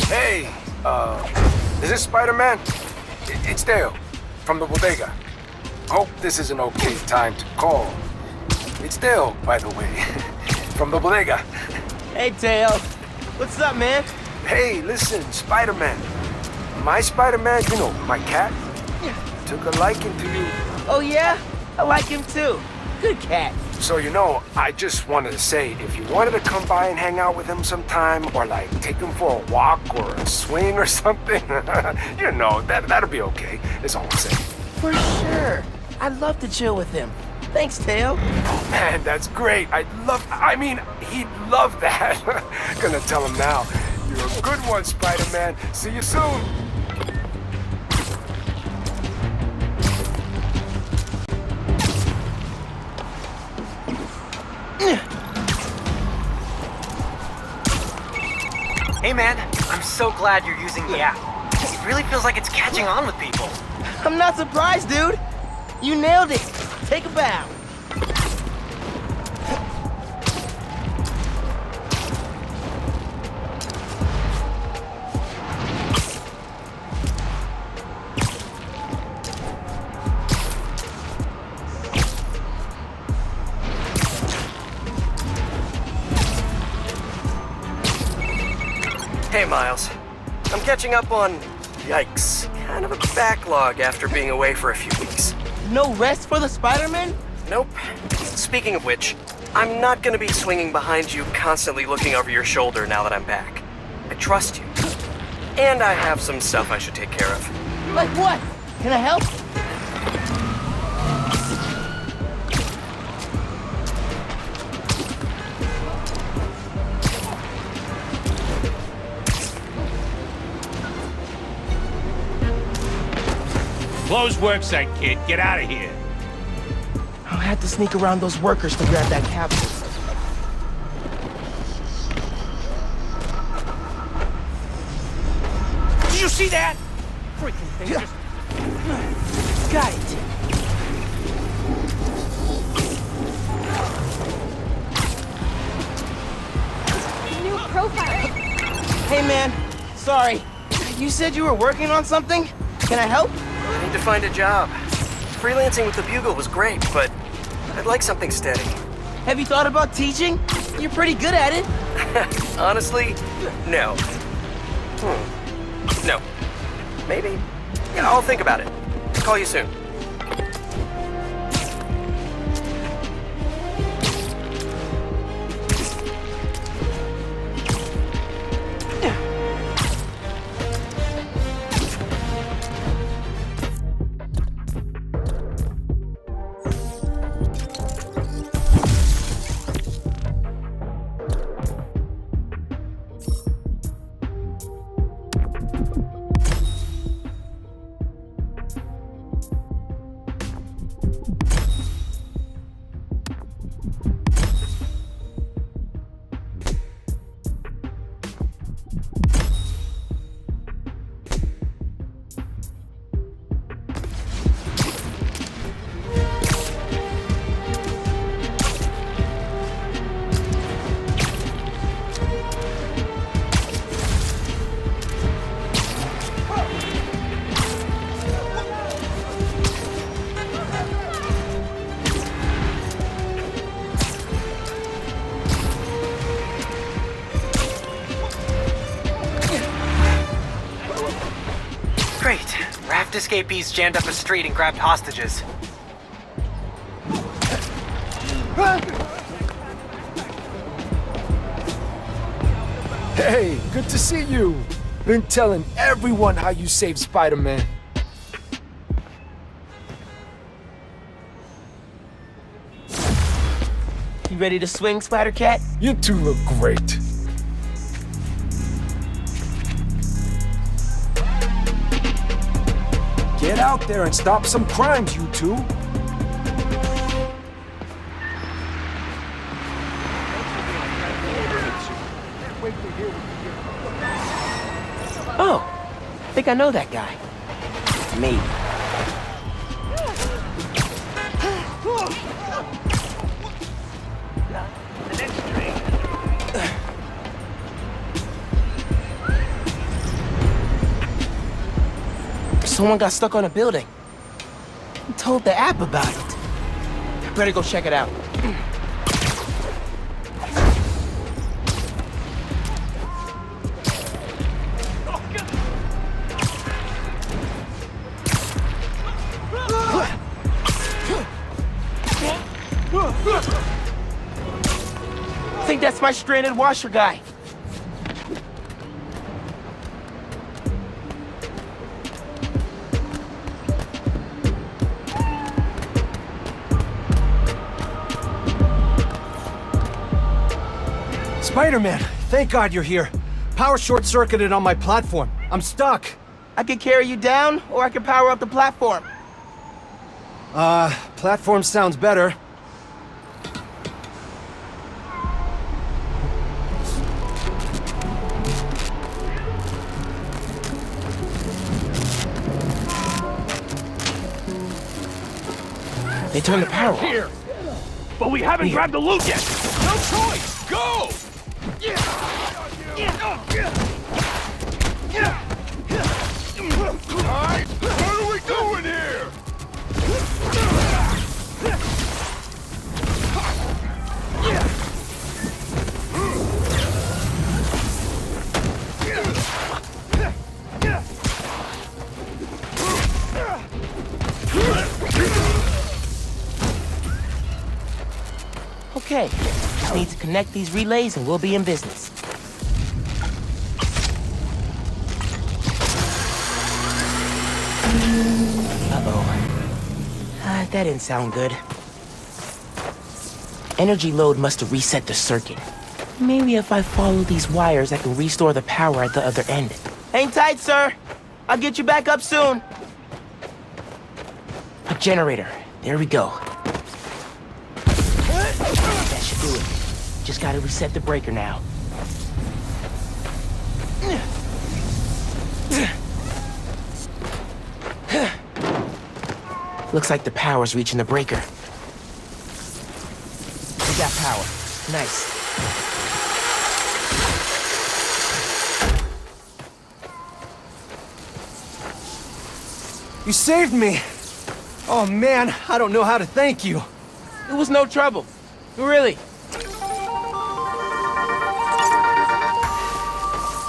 Hey, is this Spider-Man? It's Dale, from the bodega. Hope this is an okay time to call. It's Dale, by the way, from the bodega. Hey, Dale. What's up, man? Hey, listen, Spider-Man. My Spider-Man, you know, my cat, took a liking to you. Oh, yeah? I like him, too. Good cat. So, you know, I just wanted to say, if you wanted to come by and hang out with him sometime, or like take him for a walk or a swing or something, you know, that'll be okay, is all I'm saying. For sure. I'd love to chill with him. Thanks, Tail. Oh, man, that's great. He'd love that. Gonna tell him now. You're a good one, Spider-Man. See you soon. Hey man, I'm so glad you're using the app. It really feels like it's catching on with people. I'm not surprised, dude. You nailed it. Take a bow. Hey, Miles. I'm catching up on, yikes, kind of a backlog after being away for a few weeks. No rest for the Spider-Man? Nope. Speaking of which, I'm not gonna be swinging behind you, constantly looking over your shoulder now that I'm back. I trust you. And I have some stuff I should take care of. Like what? Can I help? Close worksite, kid. Get out of here. I'll have to sneak around those workers to grab that capsule. Did you see that? Freaking thing just... Got it. New profile. Hey, man. Sorry. You said you were working on something? Can I help? I need to find a job. Freelancing with the Bugle was great, but I'd like something steady. Have you thought about teaching? You're pretty good at it. Honestly, no. No. Maybe? Yeah, I'll think about it. Call you soon. Great. Raft escapees jammed up a street and grabbed hostages. Hey, good to see you. Been telling everyone how you saved Spider-Man. You ready to swing, Spider-Cat? You two look great. Get out there and stop some crimes, you two. Oh, I think I know that guy. Maybe. Someone got stuck on a building. I told the app about it. I better go check it out. I think that's my stranded washer guy. Spider-Man, thank God you're here. Power short-circuited on my platform. I'm stuck. I can carry you down, or I can power up the platform. Platform sounds better. They turned the power off. Here! But we haven't grabbed the loot yet! No choice! Go! Alright, what are we doing here? Okay, just need to connect these relays and we'll be in business. That didn't sound good. Energy load must have reset the circuit. Maybe if I follow these wires, I can restore the power at the other end. Hang tight, sir. I'll get you back up soon. A generator. There we go. That should do it. Just gotta reset the breaker now. Looks like the power's reaching the breaker. We got power. Nice. You saved me! Oh man, I don't know how to thank you. It was no trouble. Really.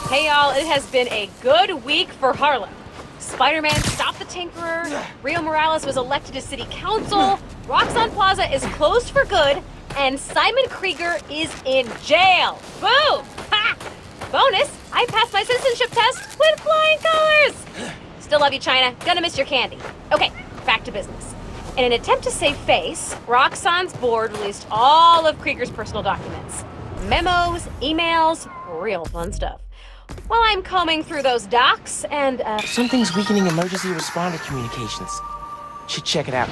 Hey y'all, it has been a good week for Harlem. Spider-Man stopped the Tinkerer, Rio Morales was elected to city council, Roxxon Plaza is closed for good, and Simon Krieger is in jail. Boom! Ha! Bonus, I passed my citizenship test with flying colors! Still love you, China. Gonna miss your candy. Okay, back to business. In an attempt to save face, Roxxon's board released all of Krieger's personal documents. Memos, emails, real fun stuff. While I'm combing through those docs and, Something's weakening emergency responder communications. Should check it out.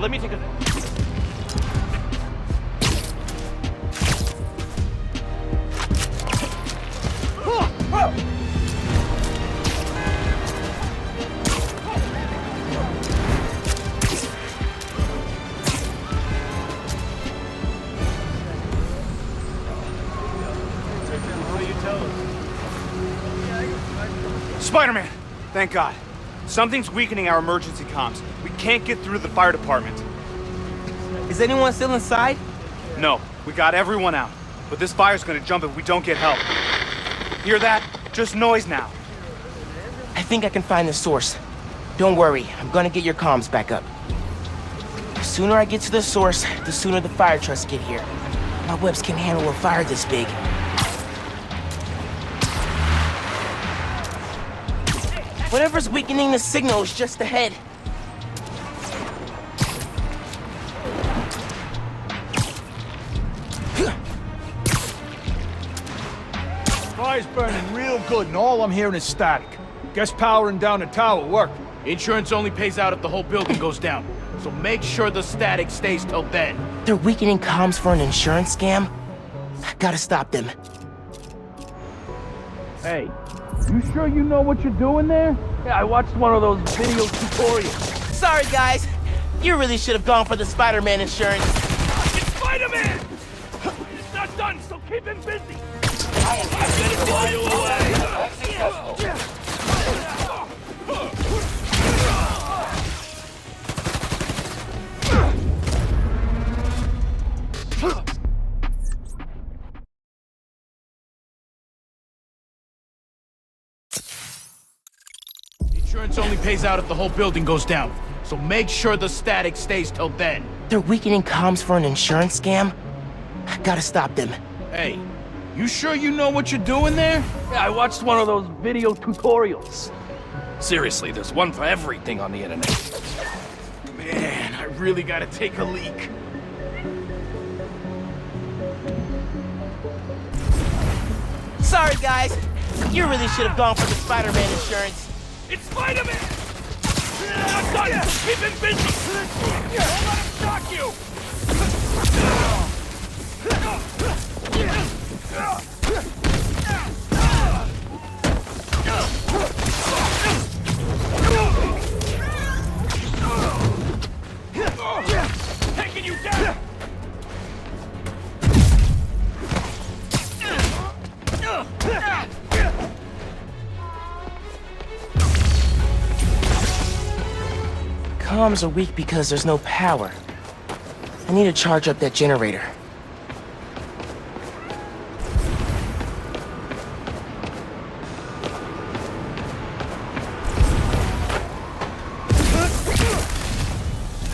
Let me take a... Spider-Man! Thank God. Something's weakening our emergency comms. We can't get through the fire department. Is anyone still inside? No, we got everyone out. But this fire's gonna jump if we don't get help. Hear that? Just noise now. I think I can find the source. Don't worry, I'm gonna get your comms back up. The sooner I get to the source, the sooner the fire trucks get here. My webs can handle a fire this big. Whatever's weakening the signal is just ahead. Fire's burning real good, and all I'm hearing is static. Guess powering down the tower worked. Insurance only pays out if the whole building goes down. So make sure the static stays till then. They're weakening comms for an insurance scam? Gotta stop them. Hey, you sure you know what you're doing there? Yeah, I watched one of those video tutorials. Sorry, guys. You really should have gone for the Spider-Man insurance. It's Spider-Man! It's not done, so keep him busy. I'm gonna blow you away. Insurance only pays out if the whole building goes down. So make sure the static stays till then. They're weakening comms for an insurance scam? Gotta stop them. Hey, you sure you know what you're doing there? Yeah, I watched one of those video tutorials. Seriously, there's one for everything on the internet. Man, I really gotta take a leak. Sorry, guys. You really should have gone for the Spider-Man insurance. It's Spider-Man! I'm done! We've been busy! Don't let him shock you! Taking you down! Comms are weak because there's no power. I need to charge up that generator.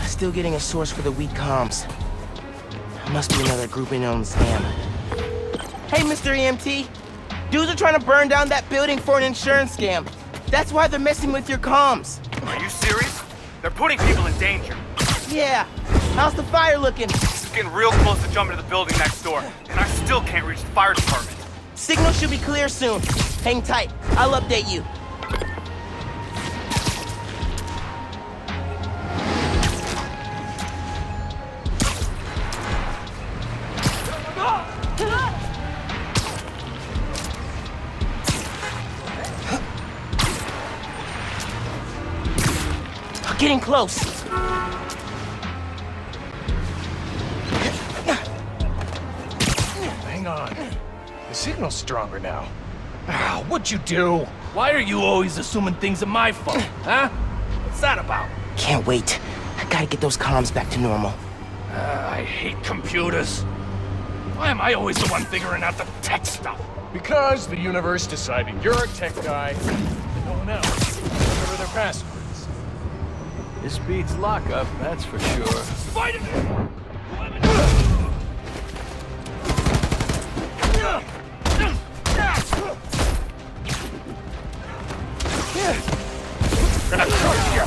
Still getting a source for the weak comms. Must be another group in on the scam. Hey, Mr. EMT. Dudes are trying to burn down that building for an insurance scam. That's why they're messing with your comms. Are you serious? They're putting people in danger. Yeah. How's the fire looking? It's getting real close to jumping to the building next door, and I still can't reach the fire department. Signal should be clear soon. Hang tight. I'll update you. Getting close. Hang on. The signal's stronger now. What'd you do? Why are you always assuming things are my fault, huh? What's that about? Can't wait. I gotta get those comms back to normal. I hate computers. Why am I always the one figuring out the tech stuff? Because the universe decided you're a tech guy, and no one else. Remember their passwords. This beats lockup, that's for sure. Spider-Man! Gonna crush you!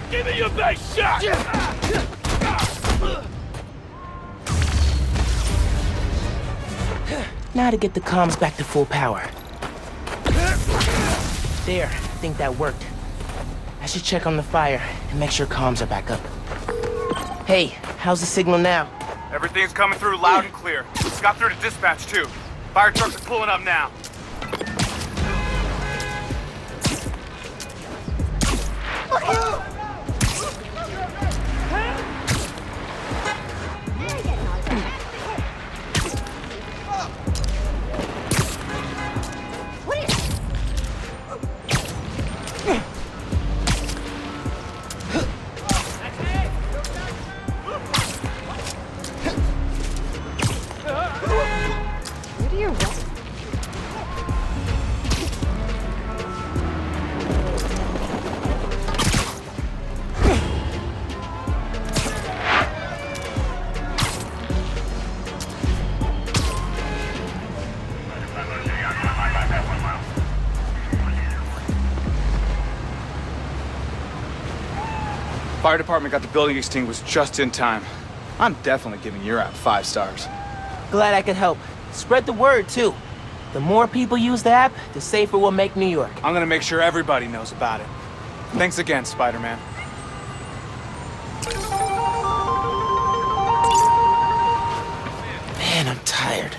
Give me your best shot! Now to get the comms back to full power. There, I think that worked. I should check on the fire and make sure comms are back up. Hey, how's the signal now? Everything's coming through loud and clear. It's got through to dispatch, too. Fire trucks are pulling up now. Fire department got the building extinguished just in time. I'm definitely giving your app 5 stars. Glad I could help. Spread the word, too. The more people use the app, the safer we'll make New York. I'm gonna make sure everybody knows about it. Thanks again, Spider-Man. Man, I'm tired.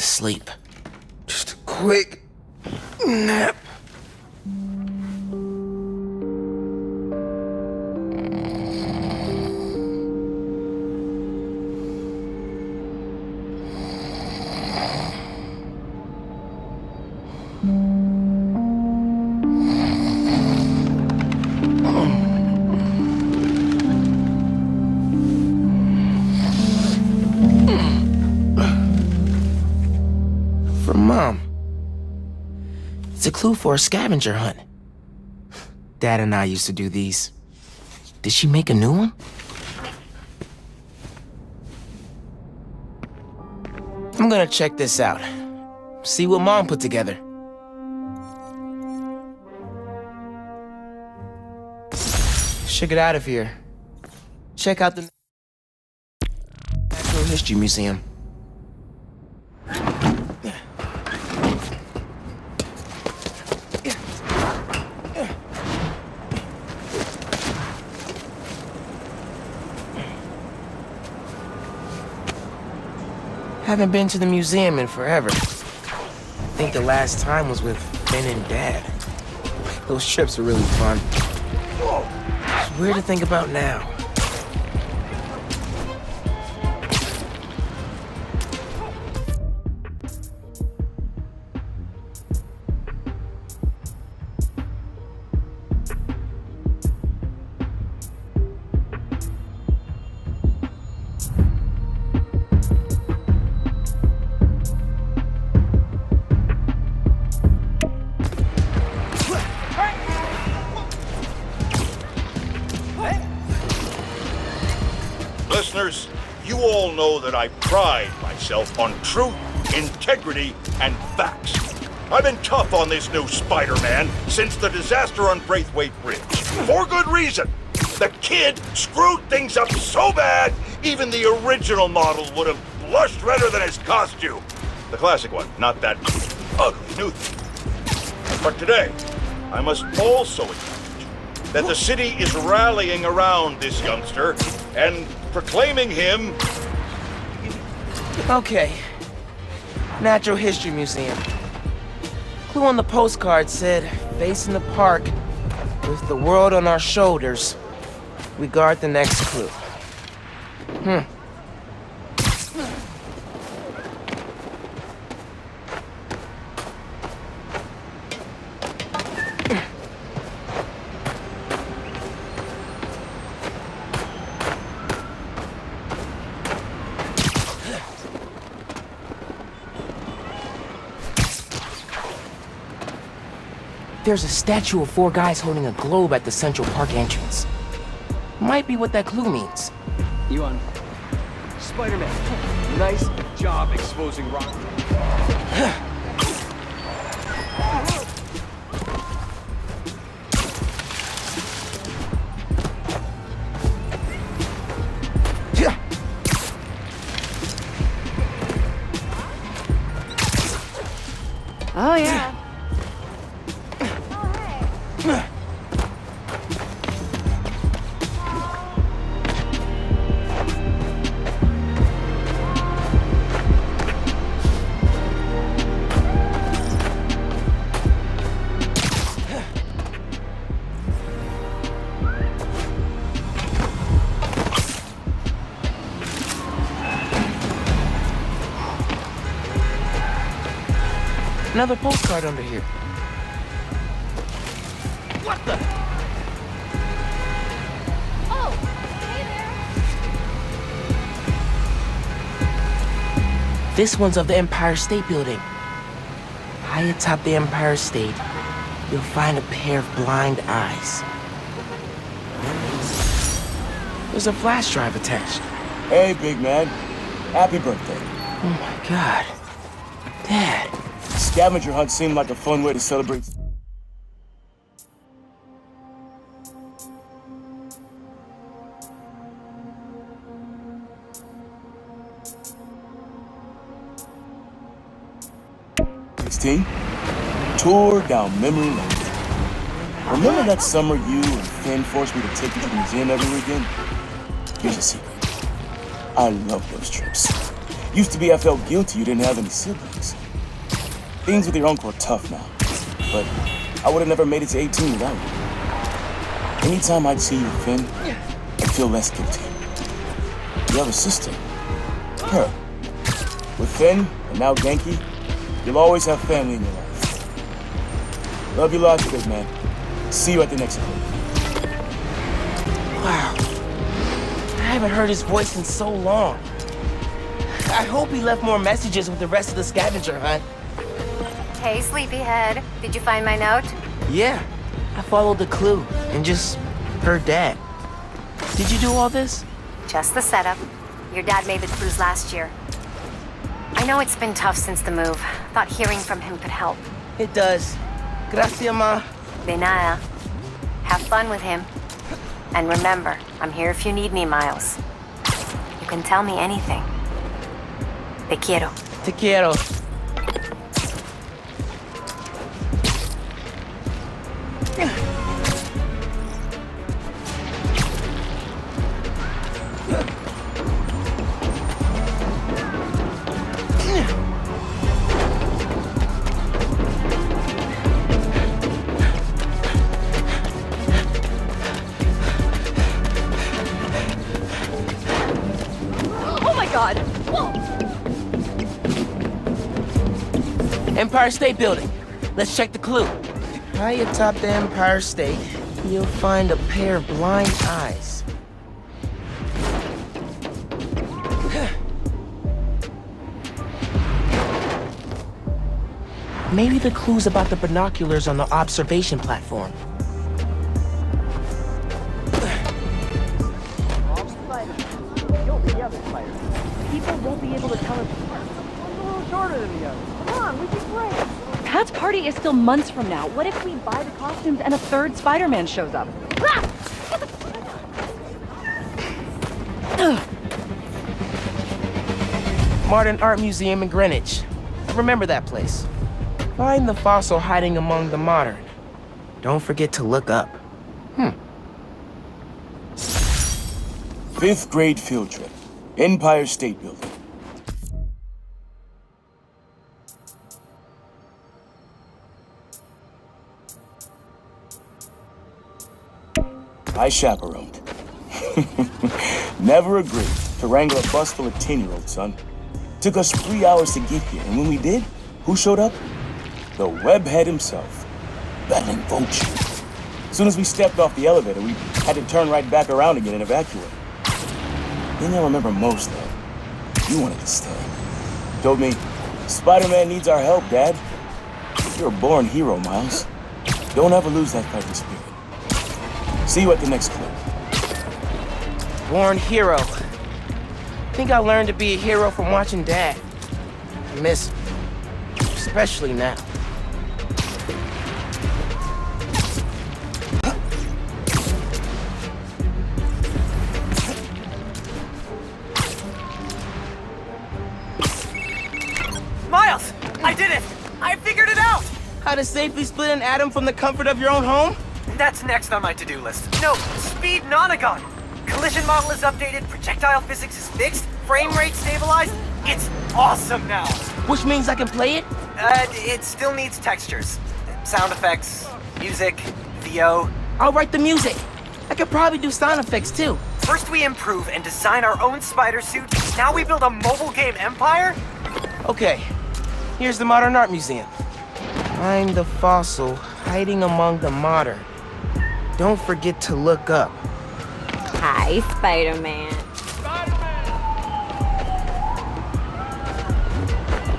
to sleep. Just a quick nap. From Mom. It's a clue for a scavenger hunt. Dad and I used to do these. Did she make a new one? I'm gonna check this out. See what Mom put together. Should get out of here. Check out the Natural History Museum. Haven't been to the museum in forever. I think the last time was with Phin and Dad. Those trips are really fun. It's weird to think about now. Listeners, you all know that I pride myself on truth, integrity, and facts. I've been tough on this new Spider-Man since the disaster on Braithwaite Bridge. For good reason. The kid screwed things up so bad, even the original model would have blushed redder than his costume. The classic one, not that ugly new thing. But today, I must also acknowledge that the city is rallying around this youngster and proclaiming him... Okay. Natural History Museum. Clue on the postcard said, facing the park, with the world on our shoulders, we guard the next clue. There's a statue of 4 guys holding a globe at the Central Park entrance. Might be what that clue means. You on? Spider-Man, nice job exposing Roxxon. Oh, yeah. Another postcard under here. What the? Oh, hey there. This one's of the Empire State Building. High atop the Empire State, you'll find a pair of blind eyes. There's a flash drive attached. Hey, big man. Happy birthday. Oh my God. Dad. Scavenger hunt seemed like a fun way to celebrate. Tour down memory lane. Remember that summer you and Phin forced me to take you to the museum every weekend? Here's a secret. I love those trips. Used to be I felt guilty you didn't have any siblings. Things with your uncle are tough now, but I would have never made it to 18 without you. Anytime I'd see you, Phin, I'd feel less guilty. You have a sister. Her. With Phin, and now Genki, you'll always have family in your life. Love you lots, big man. See you at the next one. Wow. I haven't heard his voice in so long. I hope he left more messages with the rest of the scavenger hunt. Hey, sleepyhead. Did you find my note? Yeah. I followed the clue and just heard Dad. Did you do all this? Just the setup. Your dad made the clues last year. I know it's been tough since the move. Thought hearing from him could help. It does. Gracias, ma. De nada. Have fun with him. And remember, I'm here if you need me, Miles. You can tell me anything. Te quiero. Te quiero. Empire State Building. Let's check the clue. High atop the Empire State, you'll find a pair of blind eyes. Maybe the clue's about the binoculars on the observation platform. People won't be able to tell us apart. One's a little shorter than the other. Come on, we can break. Pat's party is still months from now. What if we buy the costumes and a third Spider-Man shows up? Modern Art Museum in Greenwich. Remember that place. Find the fossil hiding among the modern. Don't forget to look up. 5th grade field trip. Empire State Building. I chaperoned. Never agreed to wrangle a bus full of 10-year-olds, son. Took us 3 hours to get here, and when we did, who showed up? The webhead himself, battling Vulture. As soon as we stepped off the elevator, we had to turn right back around again and evacuate. The thing I remember most, though, you wanted to stay. Told me, Spider-Man needs our help, Dad. You're a born hero, Miles. Don't ever lose that fighting spirit. See you at the next club. Born hero. Think I learned to be a hero from watching Dad. I miss him. Especially now. Miles! I did it! I figured it out! How to safely split an atom from the comfort of your own home? That's next on my to-do list. No, speed nonagon! Collision model is updated, projectile physics is fixed, frame rate stabilized. It's awesome now! Which means I can play it? It still needs textures. Sound effects, music, VO. I'll write the music. I could probably do sound effects too. First we improve and design our own spider suit. Now we build a mobile game empire? Okay, here's the Modern Art Museum. Find the fossil hiding among the modern. Don't forget to look up. Hi, Spider-Man.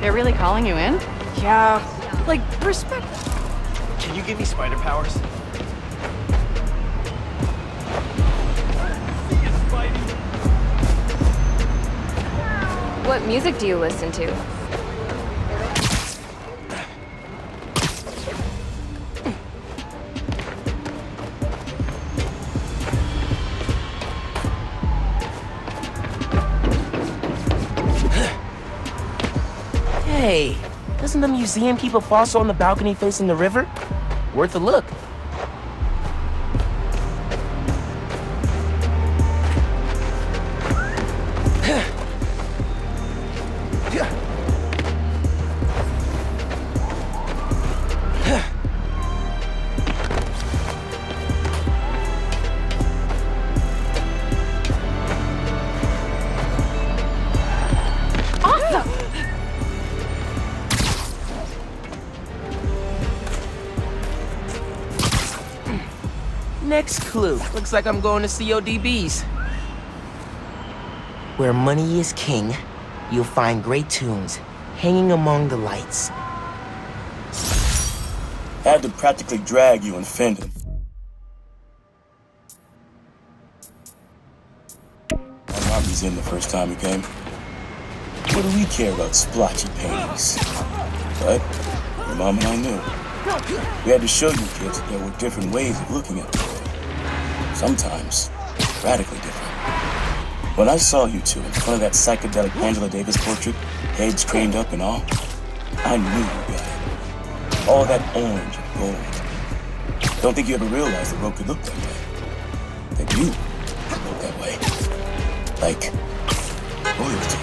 They're really calling you in? Yeah, like, respect. Can you give me spider powers? What music do you listen to? Hey, doesn't the museum keep a fossil on the balcony facing the river? Worth a look. Next clue. Looks like I'm going to CODB's. Where money is king, you'll find great tunes hanging among the lights. Had to practically drag you and Phin. My mom was in the first time you came. What do we care about splotchy paintings? But your mom and I knew. We had to show you kids that there were different ways of looking at the world. Sometimes radically different. When I saw you two in front of that psychedelic Angela Davis portrait, heads craned up and all, I knew you got it. All that orange and gold. Don't think you ever realized the road could look that way. That you could look that way. Like royalty.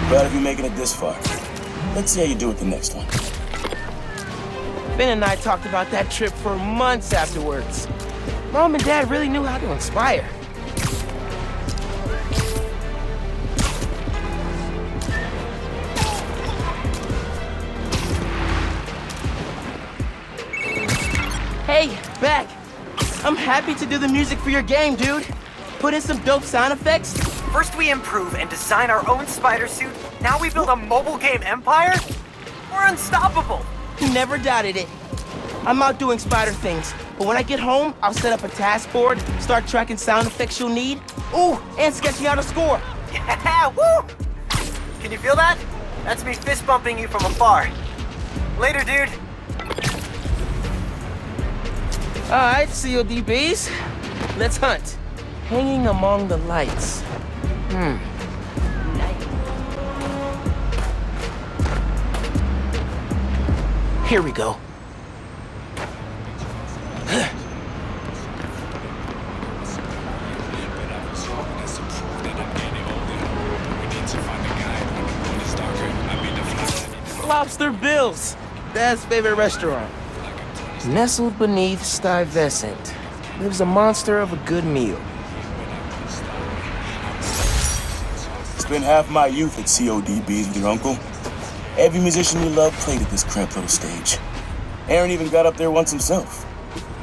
Proud of you making it this far. Let's see how you do it the next one. Phin and I talked about that trip for months afterwards. Mom and Dad really knew how to inspire. Hey, back. I'm happy to do the music for your game, dude. Put in some dope sound effects. First we improve and design our own spider suit. Now we build a mobile game empire? We're unstoppable. Never doubted it. I'm out doing spider things, but when I get home, I'll set up a task board, start tracking sound effects you'll need. Ooh, and sketching out a score. Yeah, woo! Can you feel that? That's me fist bumping you from afar. Later, dude. All right, CODBs. Let's hunt. Hanging among the lights. Here we go. Lobster Bill's, Dad's favorite restaurant. Nestled beneath Stuyvesant lives a monster of a good meal. Spent half my youth at CODB's with your uncle. Every musician you love played at this cramped little stage. Aaron even got up there once himself.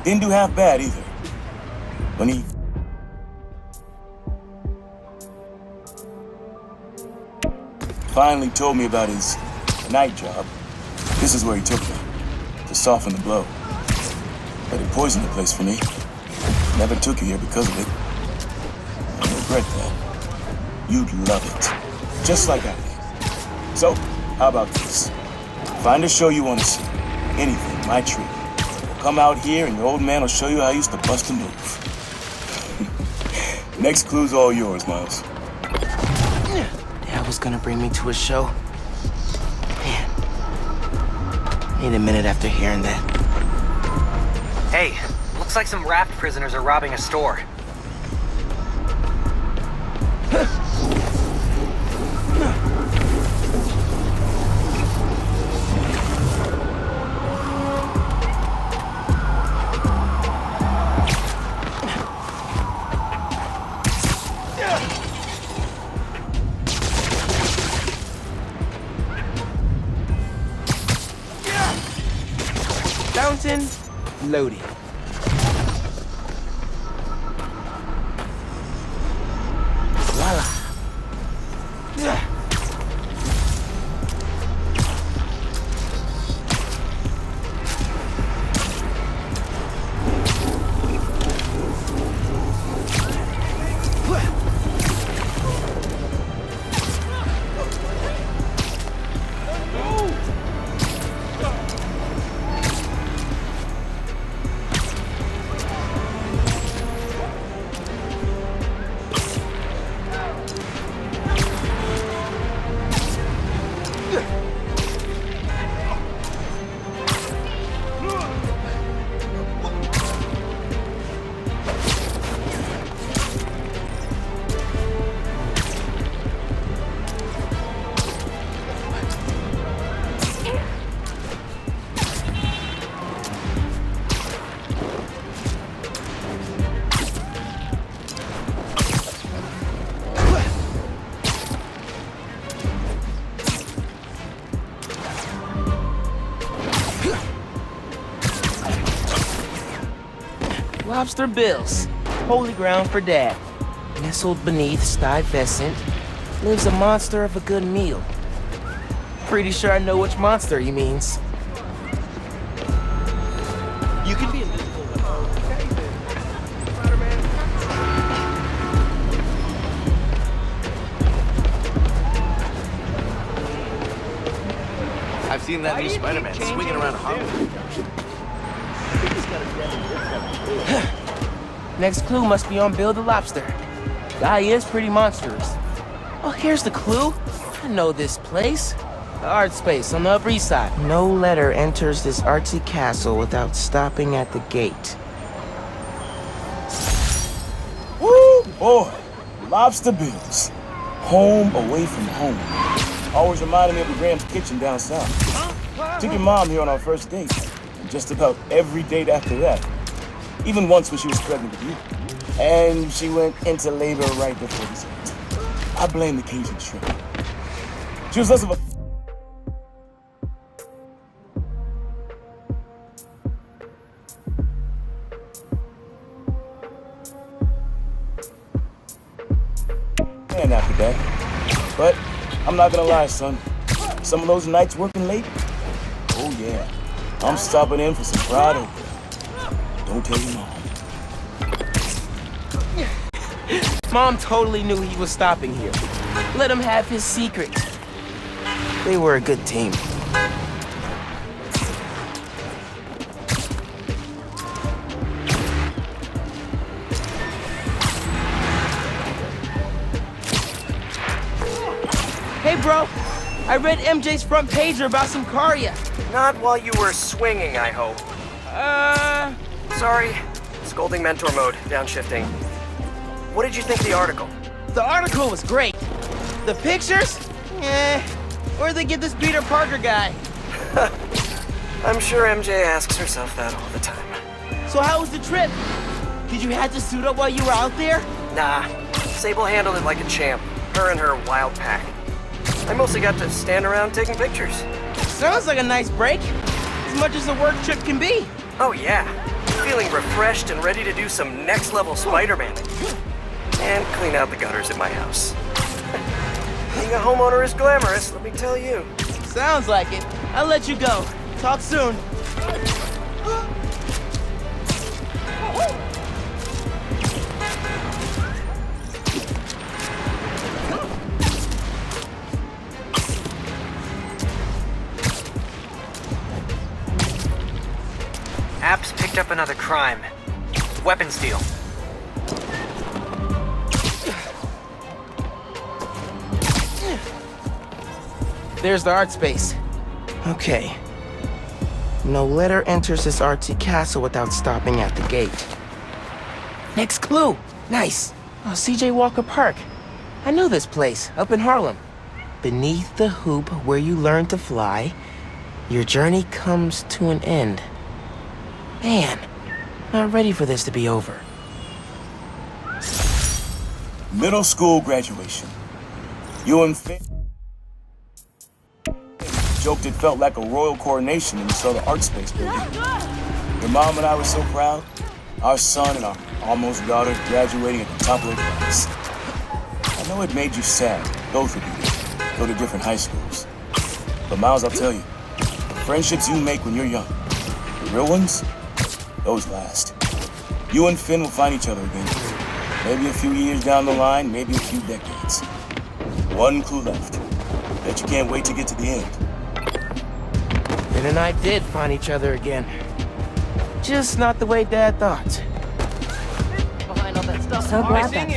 Didn't do half bad either. When he... finally told me about his night job, this is where he took me, to soften the blow. But it poisoned the place for me. Never took you here because of it. I regret that. You'd love it. Just like I did. So, how about this? Find a show you want to see. Anything, my treat. Come out here and your old man will show you how I used to bust a move. Next clue's all yours, Miles. Dad was gonna bring me to a show. Man, need a minute after hearing that. Hey, looks like some raft prisoners are robbing a store. Fountain loaded. Voila. Lobster Bills. Holy ground for Dad. Nestled beneath Stuyvesant lives a monster of a good meal. Pretty sure I know which monster he means. You can be invisible. I've seen that new Spider-Man swinging around Harlem. Next clue must be on Bill the Lobster. Guy is pretty monstrous. Oh, here's the clue. I know this place. The art space on the Upper East Side. No letter enters this artsy castle without stopping at the gate. Woo! Boy, Lobster Bills. Home away from home. Always reminded me of the Graham's Kitchen down south. Took your mom here on our first date. And just about every date after that. Even once when she was pregnant with you. And she went into labor right before this end. I blame the Cajun shrimp. She was less of a... man after that. But I'm not gonna lie, son. Some of those nights working late, oh yeah. I'm stopping in for some fried okra. Don't tell your mom. Mom totally knew he was stopping here. Let him have his secret. They were a good team. Hey, bro. I read MJ's front pager about some Karya. Not while you were swinging, I hope. Sorry. Scolding mentor mode, downshifting. What did you think of the article? The article was great. The pictures? Where'd they get this Peter Parker guy? I'm sure MJ asks herself that all the time. So how was the trip? Did you have to suit up while you were out there? Nah. Sable handled it like a champ. Her and her wild pack. I mostly got to stand around taking pictures. Sounds like a nice break. As much as a work trip can be. Oh yeah. Feeling refreshed and ready to do some next-level Spider-Man. And clean out the gutters at my house. Being a homeowner is glamorous, let me tell you. Sounds like it. I'll let you go. Talk soon. Apps picked up another crime. Weapons deal. There's the art space. Okay. No letter enters this artsy castle without stopping at the gate. Next clue. Nice. Oh, CJ Walker Park. I know this place, up in Harlem. Beneath the hoop where you learn to fly, your journey comes to an end. Man, not ready for this to be over. Middle school graduation. You and Phin joked it felt like a royal coronation when we saw the art space building. Your mom and I were so proud. Our son and our almost daughter graduating at the top of their class. I know it made you sad, both of you, go to different high schools. But Miles, I'll tell you, the friendships you make when you're young, the real ones, those last. You and Phin will find each other again. Maybe a few years down the line, maybe a few decades. One clue left. Bet you can't wait to get to the end. Phin and I did find each other again. Just not the way Dad thought. Behind all that stuff. So glad that.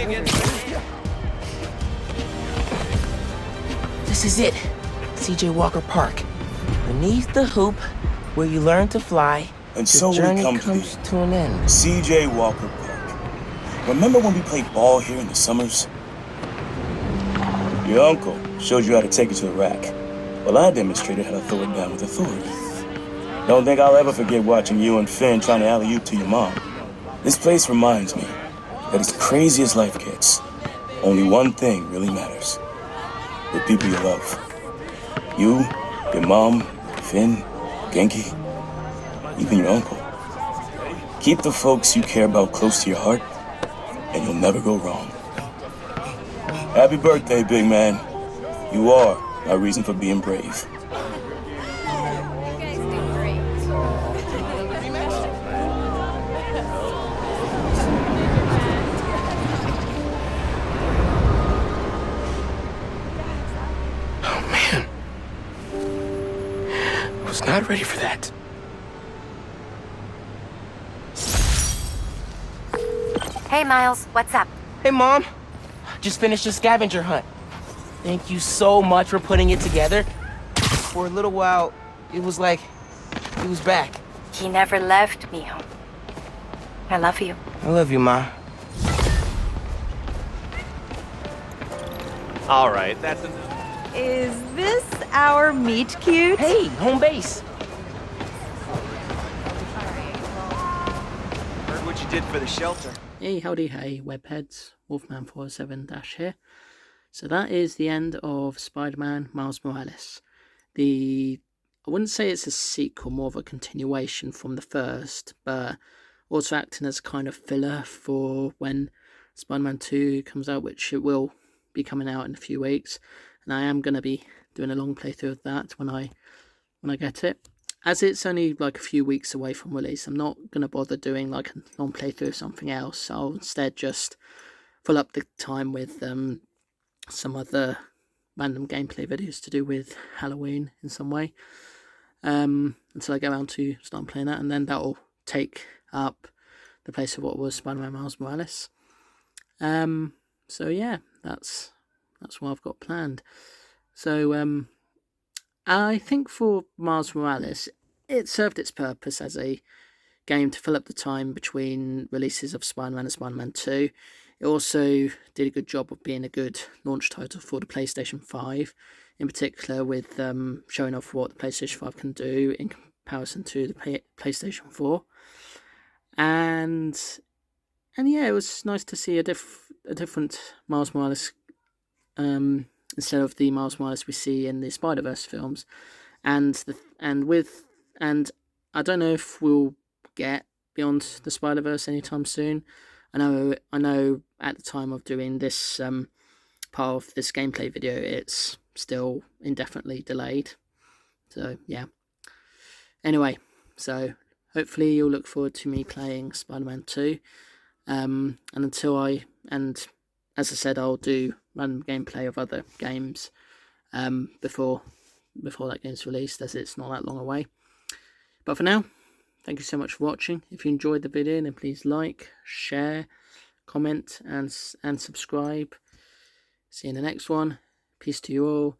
This is it. CJ Walker Park. Beneath the hoop where you learn to fly. And so the journey we comes to an end. CJ Walker Park. Remember when we played ball here in the summers? Your uncle showed you how to take it to the rack. Well, I demonstrated how to throw it down with authority. Don't think I'll ever forget watching you and Phin trying to alley-oop to your mom. This place reminds me that as crazy as life gets, only one thing really matters. The people you love. You, your mom, Phin, Genki, even your uncle. Keep the folks you care about close to your heart, and you'll never go wrong. Happy birthday, big man. You are our reason for being brave. Not ready for that. Hey, Miles, what's up? Hey, Mom. Just finished a scavenger hunt. Thank you so much for putting it together. For a little while, it was like he was back. He never left, mijo. I love you. I love you, Ma. All right, that's enough. Is this our meet cute? Hey, home base. Heard what you did for the shelter. Hey, howdy, hey, webheads. Wolfman47- here. So that is the end of Spider-Man Miles Morales. I wouldn't say it's a sequel, more of a continuation from the first, but also acting as kind of filler for when Spider-Man 2 comes out, which it will be coming out in a few weeks. And I am going to be doing a long playthrough of that when I get it. As it's only like a few weeks away from release, I'm not going to bother doing like a long playthrough of something else. I'll instead just fill up the time with some other random gameplay videos to do with Halloween in some way, until I get around to start playing that, and then that'll take up the place of what was Spider-Man Miles Morales. So yeah, that's what I've got planned. So I think for Miles Morales, it served its purpose as a game to fill up the time between releases of Spider-Man and Spider-Man 2. It also did a good job of being a good launch title for the PlayStation 5, in particular with showing off what the PlayStation 5 can do in comparison to the PlayStation 4. And yeah, it was nice to see a different Miles Morales, instead of the Miles Morales we see in the Spider-Verse films, and I don't know if we'll get beyond the Spider-Verse anytime soon. I know at the time of doing this part of this gameplay video, it's still indefinitely delayed. So yeah. Anyway, so hopefully you'll look forward to me playing Spider-Man 2. And as I said, I'll do random gameplay of other games before that game's released, as it's not that long away. But for now, thank you so much for watching. If you enjoyed the video, then please like, share, comment, and subscribe. See you in the next one. Peace to you all.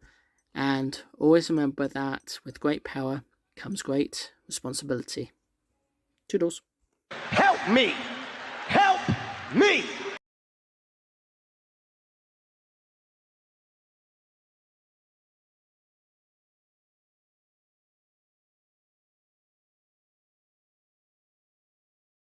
And always remember that with great power comes great responsibility. Toodles. Help me! Help me!